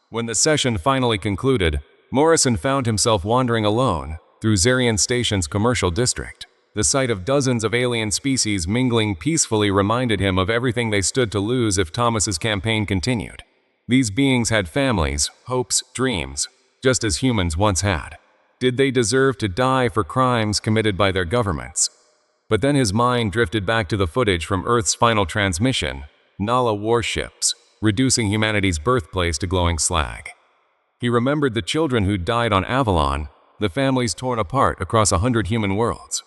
When the session finally concluded, Morrison found himself wandering alone through Zarian Station's commercial district. The sight of dozens of alien species mingling peacefully reminded him of everything they stood to lose if Thomas's campaign continued. These beings had families, hopes, dreams, just as humans once had. Did they deserve to die for crimes committed by their governments? But then his mind drifted back to the footage from Earth's final transmission, Nala warships, reducing humanity's birthplace to glowing slag. He remembered the children who died on Avalon, the families torn apart across 100 human worlds.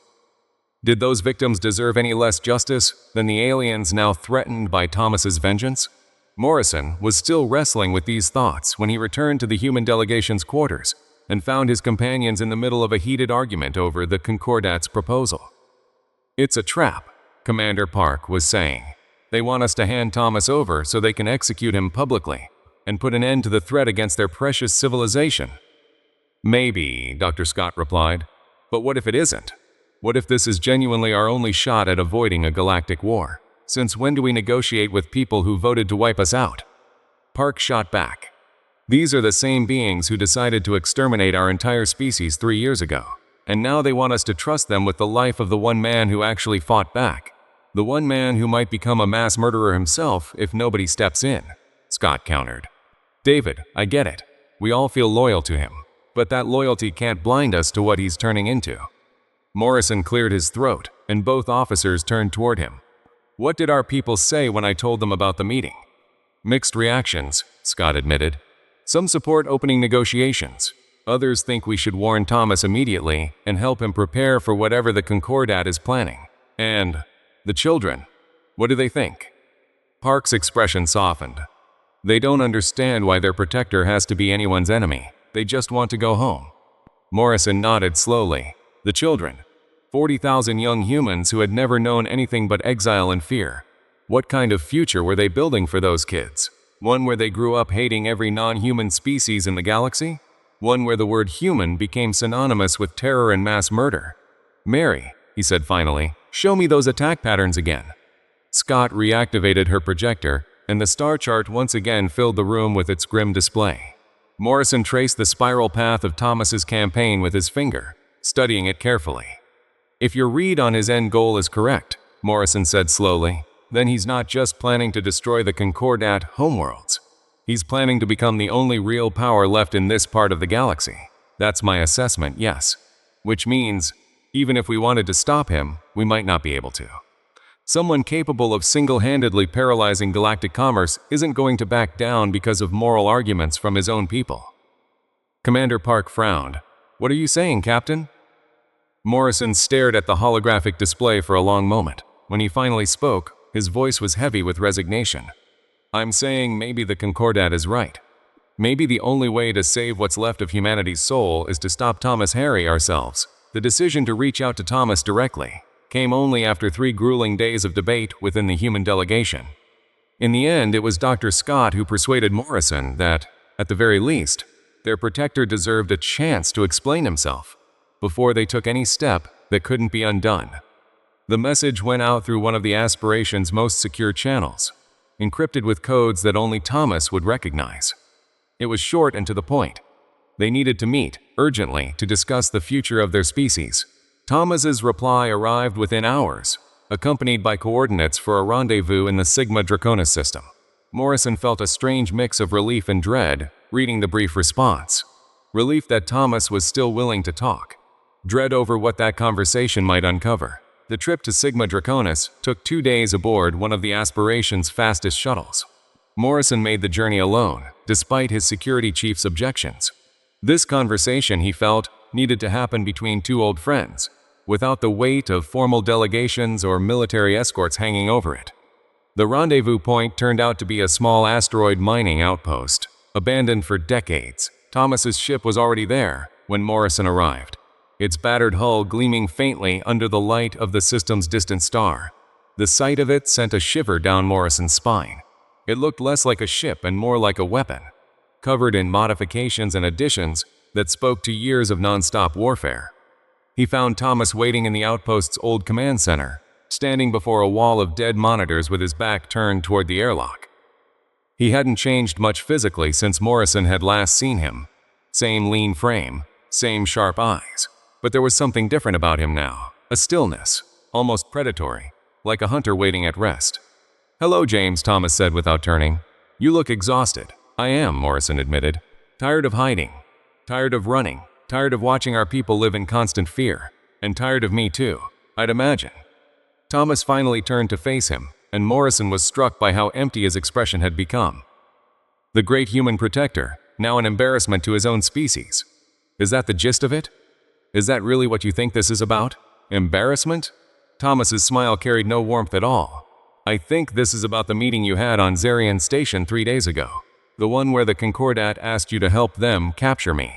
Did those victims deserve any less justice than the aliens now threatened by Thomas's vengeance? Morrison was still wrestling with these thoughts when he returned to the human delegation's quarters and found his companions in the middle of a heated argument over the Concordat's proposal. "It's a trap," Commander Park was saying. "They want us to hand Thomas over so they can execute him publicly and put an end to the threat against their precious civilization." "Maybe," Dr. Scott replied. "But what if it isn't? What if this is genuinely our only shot at avoiding a galactic war? Since when do we negotiate with people who voted to wipe us out?" Park shot back. "These are the same beings who decided to exterminate our entire species 3 years ago. And now they want us to trust them with the life of the one man who actually fought back. The one man who might become a mass murderer himself if nobody steps in," Scott countered. "David, I get it. We all feel loyal to him. But that loyalty can't blind us to what he's turning into." Morrison cleared his throat, and both officers turned toward him. "What did our people say when I told them about the meeting?" "Mixed reactions," Scott admitted. "Some support opening negotiations. Others think we should warn Thomas immediately and help him prepare for whatever the Concordat is planning. And the children, what do they think?" Park's expression softened. "They don't understand why their protector has to be anyone's enemy. They just want to go home." Morrison nodded slowly. The children, 40,000 young humans who had never known anything but exile and fear. What kind of future were they building for those kids? One where they grew up hating every non-human species in the galaxy? One where the word human became synonymous with terror and mass murder? "Mary," he said finally, "show me those attack patterns again." Scott reactivated her projector, and the star chart once again filled the room with its grim display. Morrison traced the spiral path of Thomas's campaign with his finger, studying it carefully. "If your read on his end goal is correct," Morrison said slowly, "then he's not just planning to destroy the Concordat homeworlds. He's planning to become the only real power left in this part of the galaxy. That's my assessment, yes. Which means, even if we wanted to stop him, we might not be able to. Someone capable of single-handedly paralyzing galactic commerce isn't going to back down because of moral arguments from his own people." Commander Park frowned. "What are you saying, Captain?" Morrison stared at the holographic display for a long moment. When he finally spoke, his voice was heavy with resignation. "I'm saying maybe the Concordat is right. Maybe the only way to save what's left of humanity's soul is to stop Thomas Harry ourselves." The decision to reach out to Thomas directly came only after 3 grueling days of debate within the human delegation. In the end, it was Dr. Scott who persuaded Morrison that, at the very least, their protector deserved a chance to explain himself before they took any step that couldn't be undone. The message went out through one of the aspiration's most secure channels, encrypted with codes that only Thomas would recognize. It was short and to the point. They needed to meet, urgently, to discuss the future of their species. Thomas's reply arrived within hours, accompanied by coordinates for a rendezvous in the Sigma Draconis system. Morrison felt a strange mix of relief and dread, reading the brief response. Relief that Thomas was still willing to talk. Dread over what that conversation might uncover. The trip to Sigma Draconis took 2 days aboard one of the Aspiration's fastest shuttles. Morrison made the journey alone, despite his security chief's objections. This conversation, he felt, needed to happen between 2 old friends, without the weight of formal delegations or military escorts hanging over it. The rendezvous point turned out to be a small asteroid mining outpost, abandoned for decades. Thomas's ship was already there when Morrison arrived, its battered hull gleaming faintly under the light of the system's distant star. The sight of it sent a shiver down Morrison's spine. It looked less like a ship and more like a weapon, covered in modifications and additions that spoke to years of non-stop warfare. He found Thomas waiting in the outpost's old command center, standing before a wall of dead monitors with his back turned toward the airlock. He hadn't changed much physically since Morrison had last seen him. Same lean frame, same sharp eyes. But there was something different about him now, a stillness, almost predatory, like a hunter waiting at rest. "Hello, James," Thomas said without turning. "You look exhausted." "I am," Morrison admitted. "Tired of hiding. Tired of running. Tired of watching our people live in constant fear. And tired of me too, I'd imagine." Thomas finally turned to face him, and Morrison was struck by how empty his expression had become. The great human protector, now an embarrassment to his own species. Is that the gist of it? Is that really what you think this is about? Embarrassment? Thomas's smile carried no warmth at all. I think this is about the meeting you had on Zarian Station 3 days ago. The one where the Concordat asked you to help them capture me,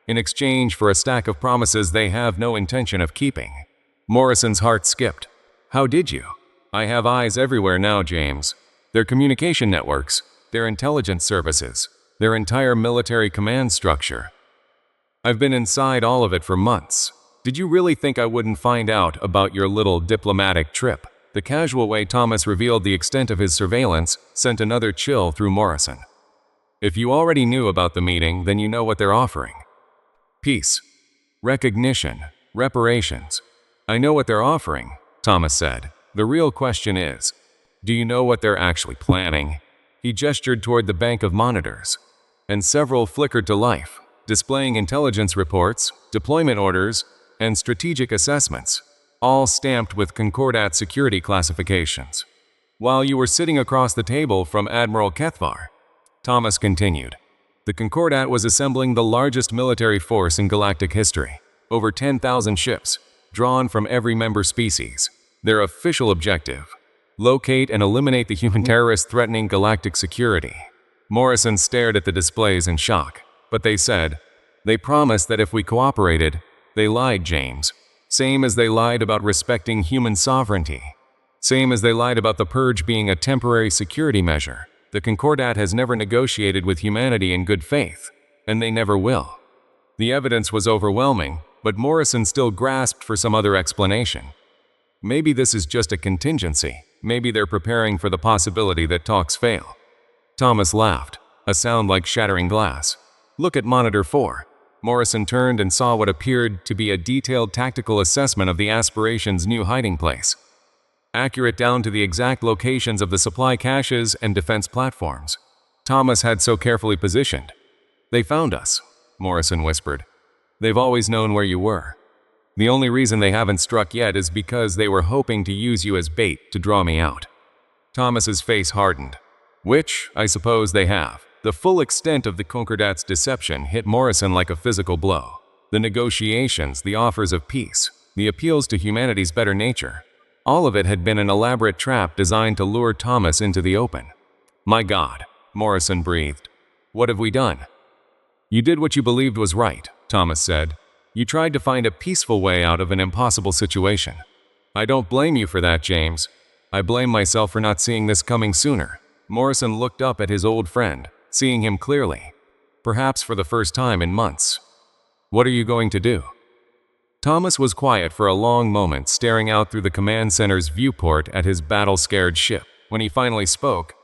in exchange for a stack of promises they have no intention of keeping. Morrison's heart skipped. How did you? I have eyes everywhere now, James. Their communication networks, their intelligence services, their entire military command structure. I've been inside all of it for months. Did you really think I wouldn't find out about your little diplomatic trip? The casual way Thomas revealed the extent of his surveillance sent another chill through Morrison. If you already knew about the meeting, then you know what they're offering. Peace, recognition, reparations. I know what they're offering, Thomas said. The real question is, do you know what they're actually planning? He gestured toward the bank of monitors, and several flickered to life, displaying intelligence reports, deployment orders, and strategic assessments, all stamped with Concordat security classifications. While you were sitting across the table from Admiral Kethvar, Thomas continued, the Concordat was assembling the largest military force in galactic history, over 10,000 ships, drawn from every member species. Their official objective: locate and eliminate the human terrorists threatening galactic security. Morrison stared at the displays in shock, but they promised that if we cooperated. They lied, James. Same as they lied about respecting human sovereignty. Same as they lied about the purge being a temporary security measure. The Concordat has never negotiated with humanity in good faith, and they never will. The evidence was overwhelming, but Morrison still grasped for some other explanation. Maybe this is just a contingency. Maybe they're preparing for the possibility that talks fail. Thomas laughed, a sound like shattering glass. Look at Monitor 4. Morrison turned and saw what appeared to be a detailed tactical assessment of the Aspiration's new hiding place. Accurate down to the exact locations of the supply caches and defense platforms Thomas had so carefully positioned. They found us, Morrison whispered. They've always known where you were. The only reason they haven't struck yet is because they were hoping to use you as bait to draw me out. Thomas's face hardened. Which, I suppose, they have. The full extent of the Concordat's deception hit Morrison like a physical blow. The negotiations, the offers of peace, the appeals to humanity's better nature, all of it had been an elaborate trap designed to lure Thomas into the open. My God, Morrison breathed. What have we done? You did what you believed was right, Thomas said. You tried to find a peaceful way out of an impossible situation. I don't blame you for that, James. I blame myself for not seeing this coming sooner. Morrison looked up at his old friend, seeing him clearly, perhaps for the first time in months. What are you going to do? Thomas was quiet for a long moment, staring out through the command center's viewport at his battle-scared ship. When he finally spoke,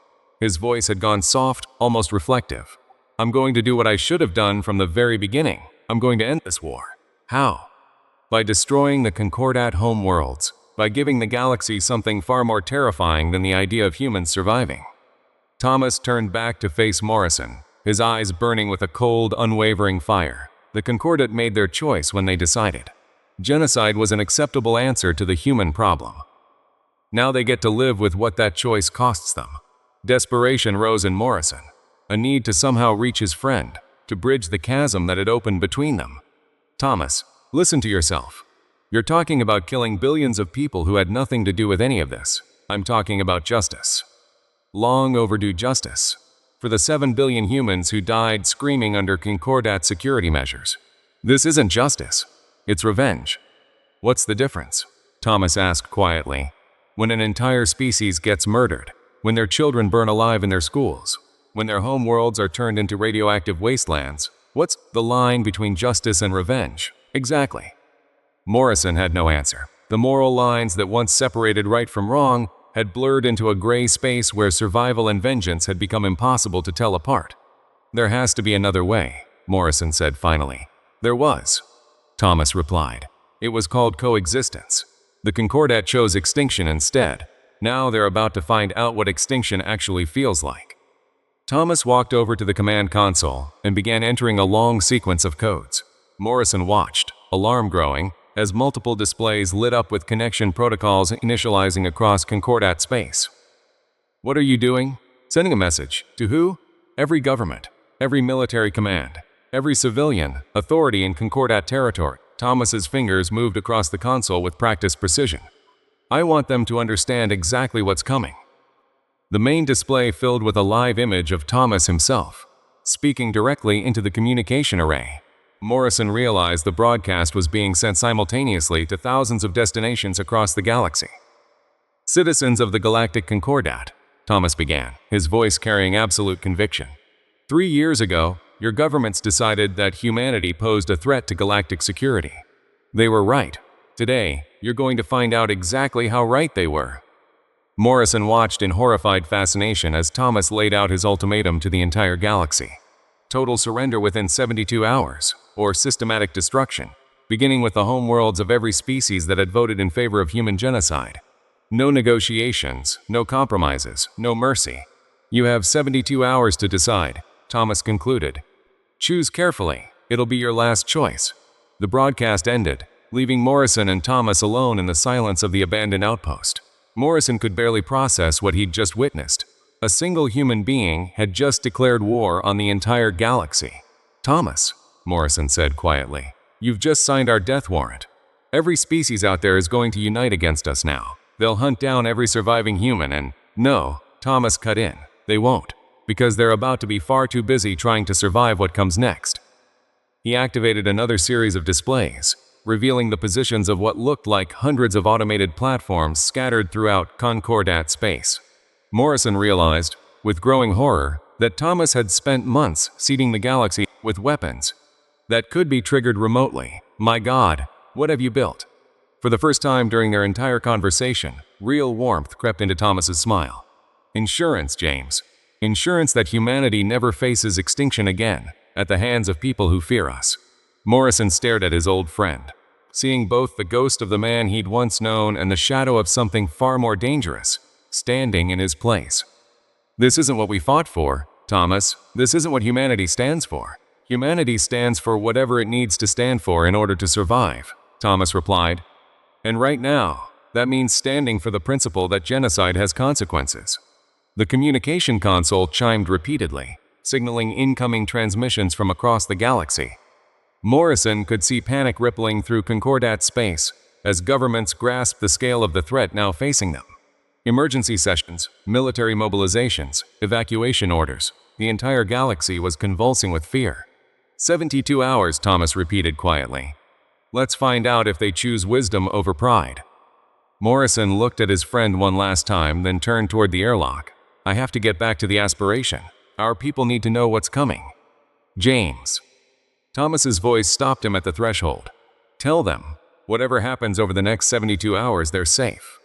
his voice had gone soft, almost reflective. I'm going to do what I should have done from the very beginning. I'm going to end this war. How? By destroying the Concordat homeworlds, by giving the galaxy something far more terrifying than the idea of humans surviving. Thomas turned back to face Morrison, his eyes burning with a cold, unwavering fire. The Concordat made their choice when they decided. Genocide was an acceptable answer to the human problem. Now they get to live with what that choice costs them. Desperation rose in Morrison, a need to somehow reach his friend, to bridge the chasm that had opened between them. Thomas, listen to yourself. You're talking about killing billions of people who had nothing to do with any of this. I'm talking about justice. Long overdue justice. For the 7 billion humans who died screaming under Concordat security measures. This isn't justice. It's revenge. What's the difference? Thomas asked quietly. When an entire species gets murdered, when their children burn alive in their schools, when their homeworlds are turned into radioactive wastelands, what's the line between justice and revenge? Exactly. Morrison had no answer. The moral lines that once separated right from wrong had blurred into a gray space where survival and vengeance had become impossible to tell apart. There has to be another way, Morrison said finally. There was, Thomas replied. It was called coexistence. The Concordat chose extinction instead. Now they're about to find out what extinction actually feels like. Thomas walked over to the command console and began entering a long sequence of codes. Morrison watched, alarm growing, as multiple displays lit up with connection protocols initializing across Concordat space. "What are you doing?" "Sending a message." "To who?" "Every government, every military command, every civilian authority in Concordat territory." Thomas's fingers moved across the console with practiced precision. "I want them to understand exactly what's coming." The main display filled with a live image of Thomas himself, speaking directly into the communication array. Morrison realized the broadcast was being sent simultaneously to thousands of destinations across the galaxy. "Citizens of the Galactic Concordat," Thomas began, his voice carrying absolute conviction. 3 years ago, your governments decided that humanity posed a threat to galactic security. They were right. Today, you're going to find out exactly how right they were. Morrison watched in horrified fascination as Thomas laid out his ultimatum to the entire galaxy. Total surrender within 72 hours, or systematic destruction, beginning with the homeworlds of every species that had voted in favor of human genocide. No negotiations, no compromises, no mercy. "You have 72 hours to decide," Thomas concluded. "Choose carefully, it'll be your last choice." The broadcast ended, leaving Morrison and Thomas alone in the silence of the abandoned outpost. Morrison could barely process what he'd just witnessed. A single human being had just declared war on the entire galaxy. "Thomas," Morrison said quietly, "you've just signed our death warrant. Every species out there is going to unite against us now. They'll hunt down every surviving human and—" "No," Thomas cut in, "they won't, because they're about to be far too busy trying to survive what comes next." He activated another series of displays, revealing the positions of what looked like hundreds of automated platforms scattered throughout Concordat space. Morrison realized, with growing horror, that Thomas had spent months seeding the galaxy with weapons that could be triggered remotely. "My God, what have you built?" For the first time during their entire conversation, real warmth crept into Thomas's smile. "Insurance, James. Insurance that humanity never faces extinction again, at the hands of people who fear us." Morrison stared at his old friend, seeing both the ghost of the man he'd once known and the shadow of something far more dangerous, standing in his place. "This isn't what we fought for, Thomas. This isn't what humanity stands for. Humanity stands for whatever it needs to stand for in order to survive," Thomas replied. "And right now, that means standing for the principle that genocide has consequences." The communication console chimed repeatedly, signaling incoming transmissions from across the galaxy. Morrison could see panic rippling through Concordat space as governments grasped the scale of the threat now facing them. Emergency sessions, military mobilizations, evacuation orders. The entire galaxy was convulsing with fear. 72 hours, Thomas repeated quietly. "Let's find out if they choose wisdom over pride." Morrison looked at his friend one last time, then turned toward the airlock. "I have to get back to the aspiration. Our people need to know what's coming." "James." Thomas's voice stopped him at the threshold. "Tell them, whatever happens over the next 72 hours, they're safe.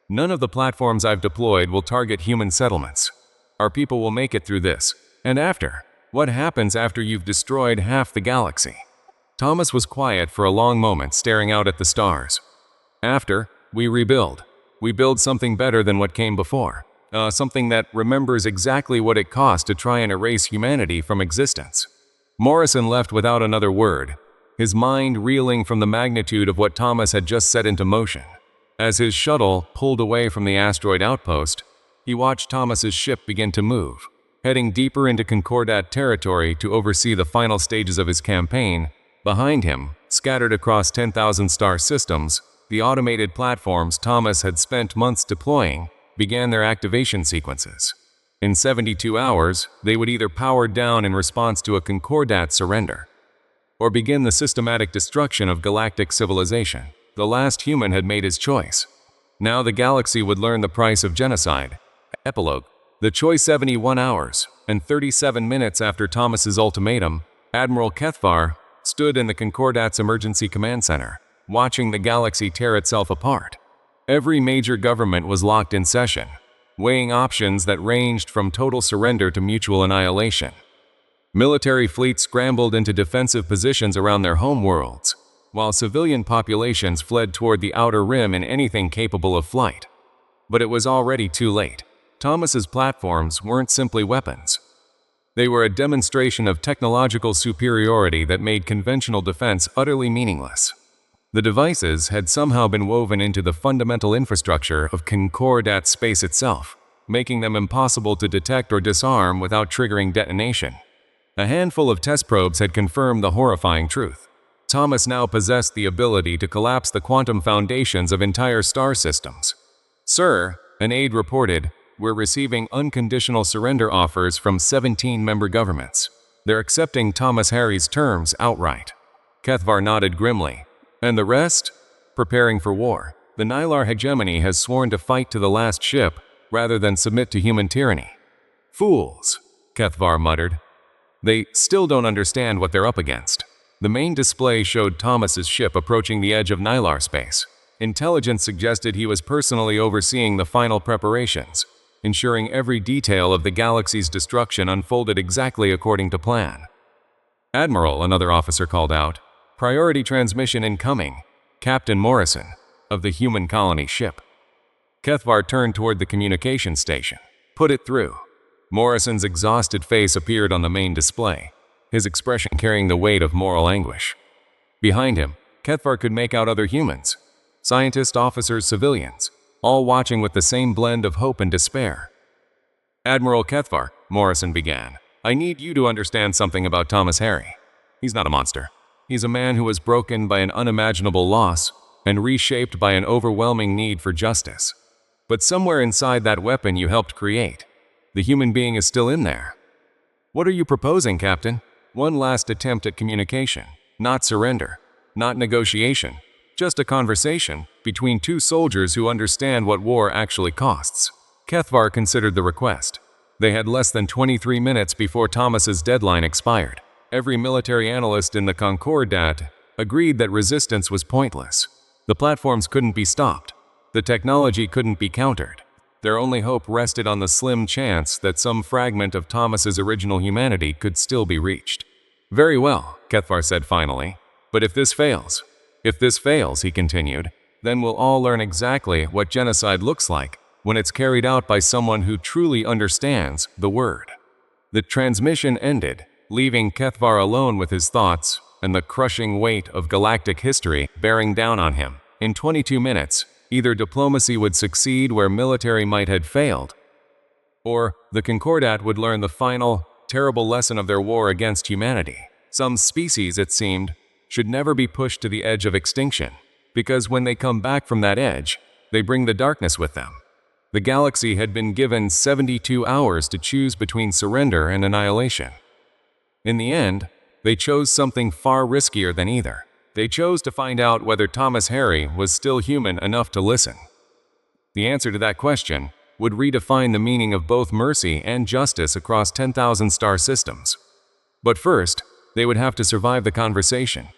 None of the platforms I've deployed will target human settlements. Our people will make it through this. And after? What happens after you've destroyed half the galaxy?" Thomas was quiet for a long moment, staring out at the stars. "After, we rebuild. We build something better than what came before. Something that remembers exactly what it cost to try and erase humanity from existence." Morrison left without another word, his mind reeling from the magnitude of what Thomas had just set into motion. As his shuttle pulled away from the asteroid outpost, he watched Thomas's ship begin to move, heading deeper into Concordat territory to oversee the final stages of his campaign. Behind him, scattered across 10,000 star systems, the automated platforms Thomas had spent months deploying began their activation sequences. In 72 hours, they would either power down in response to a Concordat surrender, or begin the systematic destruction of galactic civilization. The last human had made his choice. Now the galaxy would learn the price of genocide. Epilogue. The choice. 71 hours and 37 minutes after Thomas's ultimatum, Admiral Kethvar stood in the Concordat's emergency command center, watching the galaxy tear itself apart. Every major government was locked in session, weighing options that ranged from total surrender to mutual annihilation. Military fleets scrambled into defensive positions around their homeworlds, while civilian populations fled toward the outer rim in anything capable of flight. But it was already too late. Thomas's platforms weren't simply weapons. They were a demonstration of technological superiority that made conventional defense utterly meaningless. The devices had somehow been woven into the fundamental infrastructure of Concordat space itself, making them impossible to detect or disarm without triggering detonation. A handful of test probes had confirmed the horrifying truth. Thomas now possessed the ability to collapse the quantum foundations of entire star systems. "Sir," an aide reported, "we're receiving unconditional surrender offers from 17 member governments. They're accepting Thomas Harry's terms outright." Kethvar nodded grimly. "And the rest?" "Preparing for war. The Nylar hegemony has sworn to fight to the last ship rather than submit to human tyranny." "Fools," Kethvar muttered. "They still don't understand what they're up against." The main display showed Thomas's ship approaching the edge of Nylar space. Intelligence suggested he was personally overseeing the final preparations, ensuring every detail of the galaxy's destruction unfolded exactly according to plan. "Admiral," another officer called out, "priority transmission incoming. Captain Morrison, of the human colony ship." Kethvar turned toward the communication station. "Put it through." Morrison's exhausted face appeared on the main display, his expression carrying the weight of moral anguish. Behind him, Kethvar could make out other humans, scientists, officers, civilians, all watching with the same blend of hope and despair. "Admiral Kethvar," Morrison began, "I need you to understand something about Thomas Harry. He's not a monster. He's a man who was broken by an unimaginable loss and reshaped by an overwhelming need for justice. But somewhere inside that weapon you helped create, the human being is still in there." "What are you proposing, Captain?" "One last attempt at communication, not surrender, not negotiation, just a conversation between two soldiers who understand what war actually costs." Kethvar considered the request. They had less than 23 minutes before Thomas's deadline expired. Every military analyst in the Concordat agreed that resistance was pointless. The platforms couldn't be stopped. The technology couldn't be countered. Their only hope rested on the slim chance that some fragment of Thomas's original humanity could still be reached. "Very well," Kethvar said finally. "But if this fails," he continued, "then we'll all learn exactly what genocide looks like when it's carried out by someone who truly understands the word." The transmission ended, leaving Kethvar alone with his thoughts and the crushing weight of galactic history bearing down on him. In 22 minutes, either diplomacy would succeed where military might had failed, or the Concordat would learn the final, terrible lesson of their war against humanity. Some species, it seemed, should never be pushed to the edge of extinction, because when they come back from that edge, they bring the darkness with them. The galaxy had been given 72 hours to choose between surrender and annihilation. In the end, they chose something far riskier than either. They chose to find out whether Thomas Harry was still human enough to listen. The answer to that question would redefine the meaning of both mercy and justice across 10,000 star systems. But first, they would have to survive the conversation.